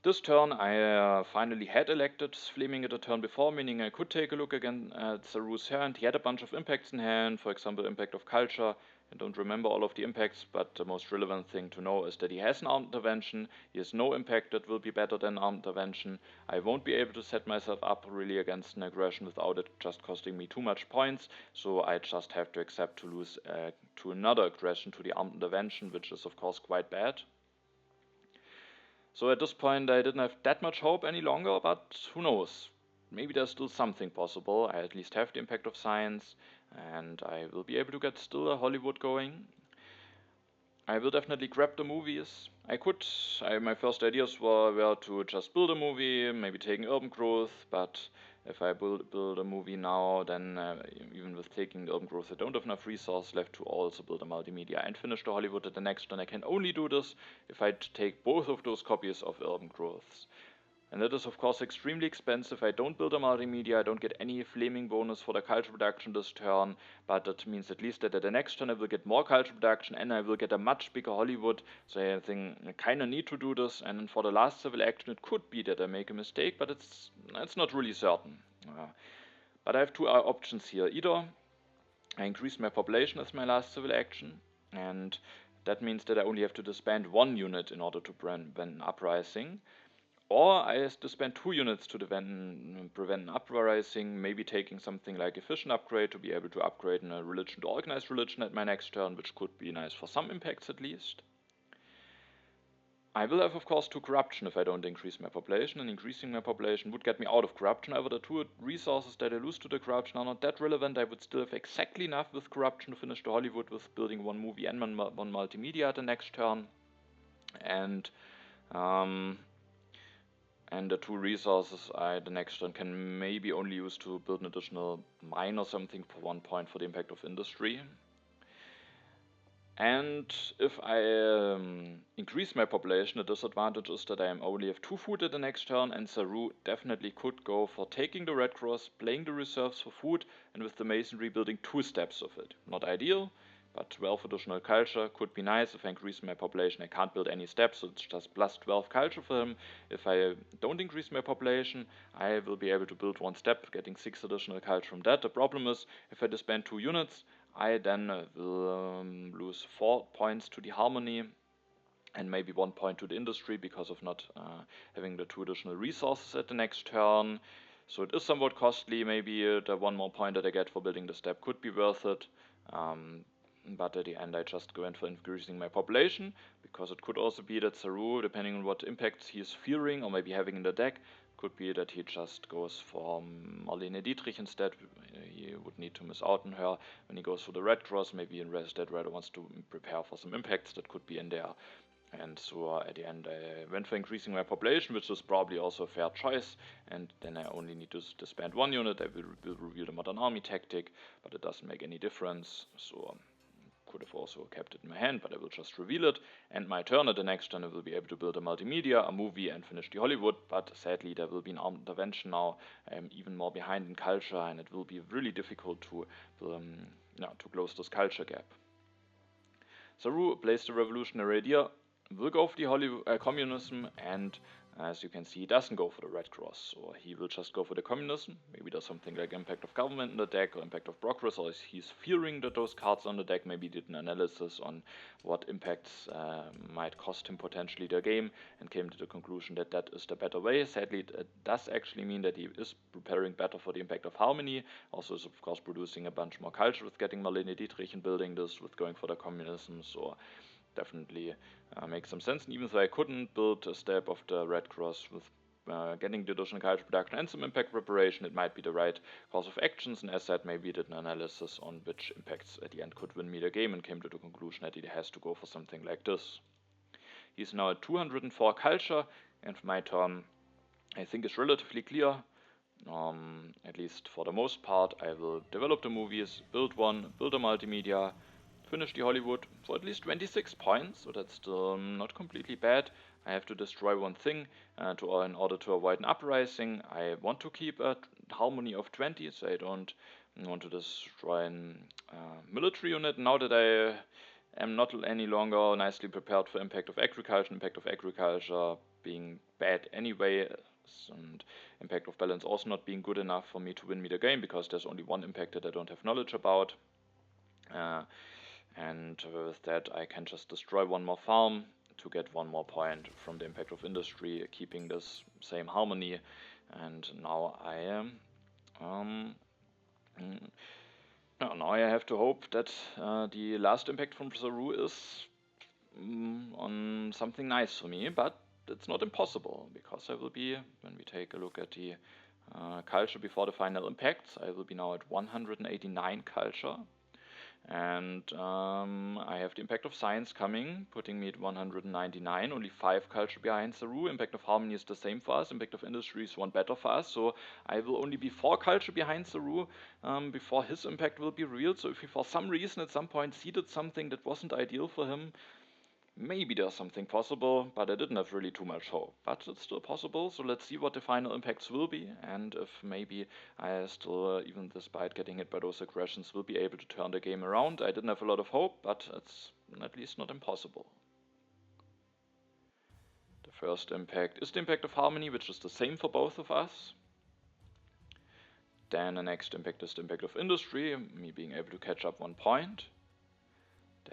This turn I finally had elected Flaming at the turn before, meaning I could take a look again at Saru's hand. He had a bunch of impacts in hand, for example impact of culture. I don't remember all of the impacts, but the most relevant thing to know is that he has an armed intervention. He has no impact that will be better than armed intervention. I won't be able to set myself up really against an aggression without it just costing me too much points, so I just have to accept to lose to another aggression, to the armed intervention, which is of course quite bad. So at this point I didn't have that much hope any longer, but who knows? Maybe there's still something possible. I at least have the impact of science, and I will be able to get still a Hollywood going. I will definitely grab the movies. My first ideas were to just build a movie, maybe taking urban growth, but if I build a movie now, then even with taking the urban growth, I don't have enough resources left to also build a multimedia and finish the Hollywood at the next turn. I can only do this if I take both of those copies of urban growths. And that is of course extremely expensive. I don't build a multimedia, I don't get any flaming bonus for the culture production this turn, but that means at least that at the next turn I will get more culture production and I will get a much bigger Hollywood, so I think I kinda need to do this, and for the last civil action it could be that I make a mistake, but it's not really certain. But I have 2 options here. Either I increase my population as my last civil action, and that means that I only have to disband 1 unit in order to prevent an uprising, or I have to spend 2 units to prevent an uprising, maybe taking something like efficient upgrade to be able to upgrade a religion to organized religion at my next turn, which could be nice for some impacts at least. I will have, of course, 2 corruption if I don't increase my population, and increasing my population would get me out of corruption. However, the 2 resources that I lose to the corruption are not that relevant. I would still have exactly enough with corruption to finish the Hollywood with building 1 movie and 1 multimedia at the next turn. And the 2 resources I the next turn can maybe only use to build an additional mine or something for 1 point for the impact of industry. And if I increase my population, the disadvantage is that I only have 2 food at the next turn, and Saru definitely could go for taking the Red Cross, playing the reserves for food, and with the masonry building 2 steps of it. Not ideal, but 12 additional culture could be nice. If I increase my population, I can't build any steps, so it's just plus 12 culture for him. If I don't increase my population, I will be able to build 1 step, getting 6 additional culture from that. The problem is, if I disband 2 units, I then will lose 4 points to the harmony and maybe 1 point to the industry because of not having the 2 additional resources at the next turn. So it is somewhat costly. Maybe the 1 more point that I get for building the step could be worth it. But at the end I just went for increasing my population, because it could also be that Saru, depending on what impacts he is fearing or maybe having in the deck, could be that he just goes for Marlene Dietrich instead. He would need to miss out on her. When he goes for the Red Cross, maybe instead Rider wants to prepare for some impacts that could be in there. And so at the end I went for increasing my population, which is probably also a fair choice. And then I only need to disband 1 unit. I will reveal the Modern Army tactic, but it doesn't make any difference. So could have also kept it in my hand, but I will just reveal it. And my turn at the next turn I will be able to build a multimedia, a movie, and finish the Hollywood. But sadly there will be an armed intervention now. I am even more behind in culture, and it will be really difficult to close this culture gap. Saru plays the revolutionary idea, will go for the communism, and as you can see, he doesn't go for the Red Cross, or he will just go for the communism. Maybe there's something like impact of government in the deck, or impact of progress, or he's fearing that those cards on the deck. Maybe did an analysis on what impacts might cost him potentially the game, and came to the conclusion that that is the better way. Sadly, it does actually mean that he is preparing better for the impact of harmony. Also is of course producing a bunch more culture with getting Marlene Dietrich and building this, with going for the communism. So definitely makes some sense. And even though I couldn't build a step of the Red Cross with getting the additional culture production and some impact preparation, it might be the right course of actions. And as said, maybe did an analysis on which impacts at the end could win me the game, and came to the conclusion that he has to go for something like this. He's now at 204 culture, and my turn I think is relatively clear. At least for the most part. I will develop the movies, build 1, build a multimedia, finish the Hollywood for at least 26 points, so that's still not completely bad. I have to destroy 1 thing in order to avoid an uprising. I want to keep a harmony of 20, so I don't want to destroy a military unit. Now that I am not any longer nicely prepared for impact of agriculture being bad anyway, and impact of balance also not being good enough for me to win me the game, because there's only 1 impact that I don't have knowledge about. And with that I can just destroy 1 more farm to get 1 more point from the impact of industry, keeping this same harmony. And now I am now I have to hope that the last impact from Saru is on something nice for me, but it's not impossible, because I will be, when we take a look at the culture before the final impacts, I will be now at 189 culture. And I have the impact of science coming, putting me at 199, only 5 culture behind Saru. Impact of harmony is the same for us, impact of industry is 1 better for us, so I will only be 4 culture behind Saru before his impact will be revealed. So if he for some reason at some point seeded something that wasn't ideal for him, maybe there's something possible, but I didn't have really too much hope. But it's still possible, so let's see what the final impacts will be, and if maybe I still, even despite getting hit by those aggressions, will be able to turn the game around. I didn't have a lot of hope, but it's at least not impossible. The first impact is the impact of harmony, which is the same for both of us. Then the next impact is the impact of industry, me being able to catch up 1 point.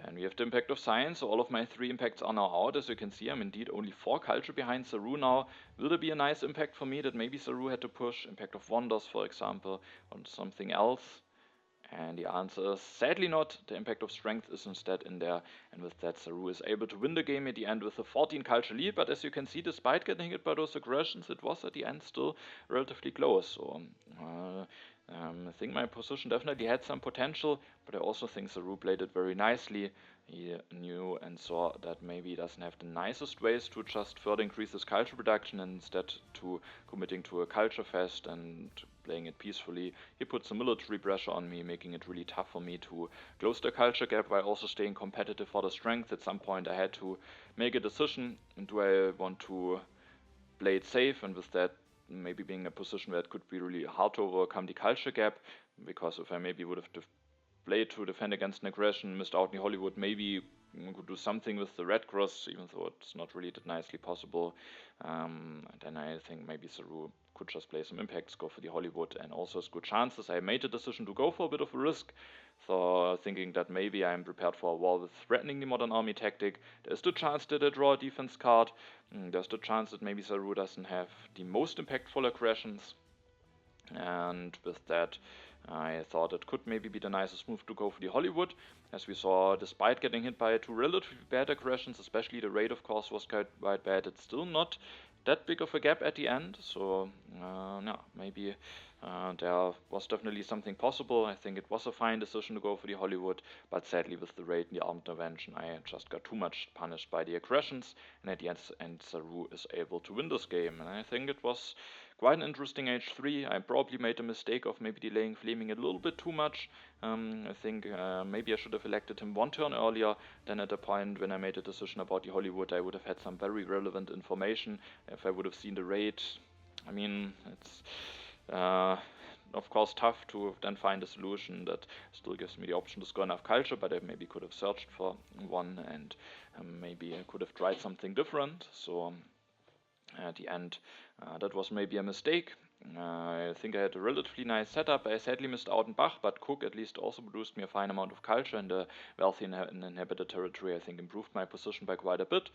Then we have the impact of science, so all of my 3 impacts are now out. As you can see, I'm indeed only 4 culture behind Saru now. Will there be a nice impact for me that maybe Saru had to push? Impact of wonders, for example, on something else. And the answer is sadly not. The impact of strength is instead in there, and with that Saru is able to win the game at the end with a 14 culture lead, but as you can see, despite getting hit by those aggressions, it was at the end still relatively close. So I think my position definitely had some potential, but I also think Saru played it very nicely. He knew and saw that maybe he doesn't have the nicest ways to just further increase his culture production, and instead to committing to a culture fest and playing it peacefully. He put some military pressure on me, making it really tough for me to close the culture gap while also staying competitive for the strength. At some point I had to make a decision, do I want to play it safe, and with that maybe being in a position where it could be really hard to overcome the culture gap, because if I maybe would have played to defend against an aggression, missed out in Hollywood, maybe could do something with the red cross, even though it's not really that nicely possible. And then I think maybe Saru could just play some impacts, go for the Hollywood, and also has good chances. I made the decision to go for a bit of a risk, so thinking that maybe I'm prepared for a war with threatening the modern army tactic. There's the chance that I draw a defense card. There's the chance that maybe Saru doesn't have the most impactful aggressions. And with that, I thought it could maybe be the nicest move to go for the Hollywood. As we saw, despite getting hit by two relatively bad aggressions, especially the raid of course was quite bad, it's still not that big of a gap at the end. So yeah, maybe there was definitely something possible. I think it was a fine decision to go for the Hollywood, but sadly with the raid and the armed intervention I just got too much punished by the aggressions, and at the end Saru is able to win this game. And I think it was quite an interesting H3. I probably made a mistake of maybe delaying Flaming a little bit too much. I think maybe I should have elected him one turn earlier. Then at the point when I made a decision about the Hollywood, I would have had some very relevant information. If I would have seen the raid, I mean, it's of course tough to then find a solution that still gives me the option to score enough culture, but I maybe could have searched for one, and maybe I could have tried something different. So at the end, that was maybe a mistake. I think I had a relatively nice setup. I sadly missed out on Bach, but Cook at least also produced me a fine amount of culture, and the wealthy inhabited territory I think improved my position by quite a bit.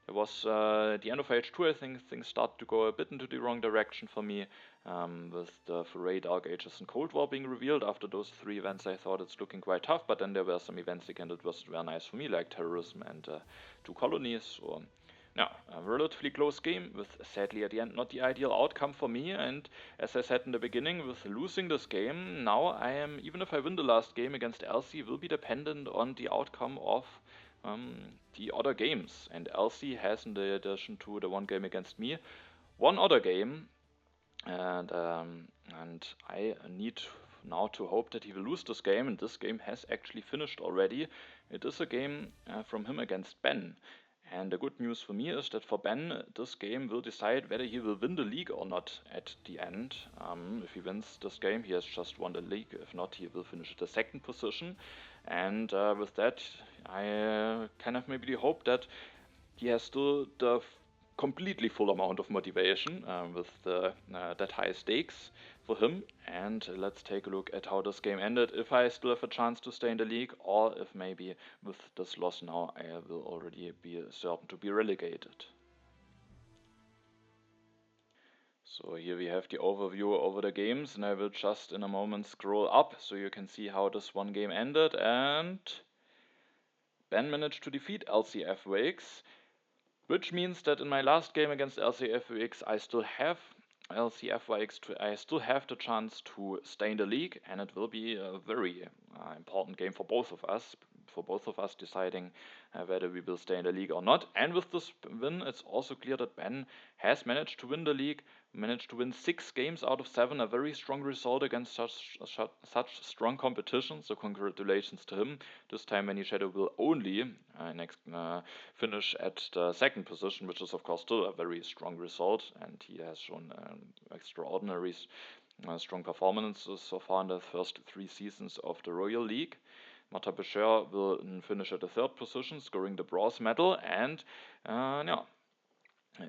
It was at the end of H2, I think things started to go a bit into the wrong direction for me, with the Foray, Dark Ages and Cold War being revealed. After those three events I thought it's looking quite tough, but then there were some events again that was very nice for me, like terrorism and two colonies. So now, a relatively close game, with sadly at the end not the ideal outcome for me, and as I said in the beginning, with losing this game, now I am, even if I win the last game against Elsie, will be dependent on the outcome of the other games. And Elsie has, in the addition to the one game against me, one other game, and I need now to hope that he will lose this game, and this game has actually finished already. It is a game from him against Ben. And the good news for me is that for Ben, this game will decide whether he will win the league or not at the end. If he wins this game, he has just won the league. If not, he will finish at the second position. And with that, I kind of maybe hope that he has still the completely full amount of motivation with the, that high stakes for him. And let's take a look at how this game ended, if I still have a chance to stay in the league, or if maybe with this loss now I will already be certain to be relegated. So here we have the overview over the games, and I will just in a moment scroll up so you can see how this one game ended. And Ben managed to defeat LCF Wakes, which means that in my last game against LCFWX, I still have I still have the chance to stay in the league, and it will be a very important game for both of us deciding whether we will stay in the league or not. And with this win, it's also clear that Ben has managed to win the league, managed to win 6 games out of 7, a very strong result against such strong competition, so congratulations to him. This time Many Shadow will only finish at the second position, which is of course still a very strong result, and he has shown extraordinary strong performances so far in the first 3 seasons of the Royal League. Marta Becher will finish at the 3rd position, scoring the bronze medal, and yeah,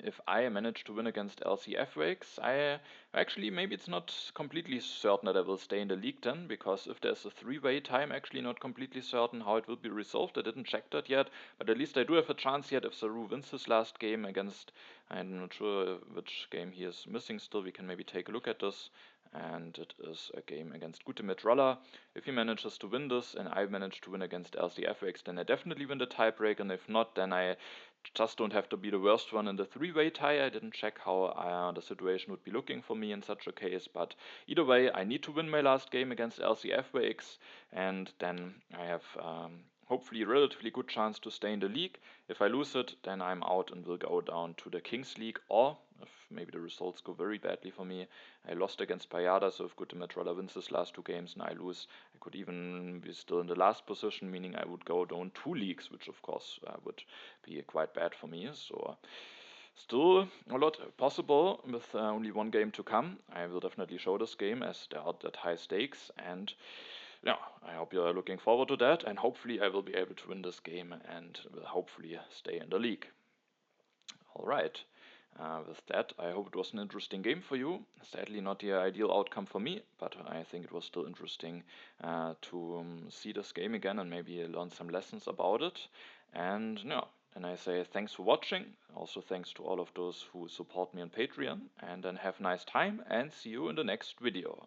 if I manage to win against LCF Wakes, I actually, maybe it's not completely certain that I will stay in the league then, because if there's a 3-way tie, I'm actually not completely certain how it will be resolved. I didn't check that yet, but at least I do have a chance yet if Saru wins his last game against, I'm not sure which game he is missing still, we can maybe take a look at this. and it is a game against Gute Metroller. If he manages to win this and I manage to win against LCFX, then I definitely win the tiebreak, and if not, then I just don't have to be the worst one in the three-way tie. I didn't check how the situation would be looking for me in such a case, but either way, I need to win my last game against LCFX, and then I have hopefully a relatively good chance to stay in the league. If I lose it, then I'm out and will go down to the Kings League, or if maybe the results go very badly for me, I lost against Payada, so if Gute Metroller wins his last two games and I lose, I could even be still in the last position, meaning I would go down 2 leagues, which of course would be quite bad for me. So still a lot possible with only one game to come. I will definitely show this game as there are that high stakes, and yeah, I hope you are looking forward to that, and hopefully I will be able to win this game and will hopefully stay in the league. Alright, with that, I hope it was an interesting game for you. Sadly not the ideal outcome for me, but I think it was still interesting to see this game again and maybe learn some lessons about it. And yeah, then I say thanks for watching. Also thanks to all of those who support me on Patreon, and then have a nice time and see you in the next video.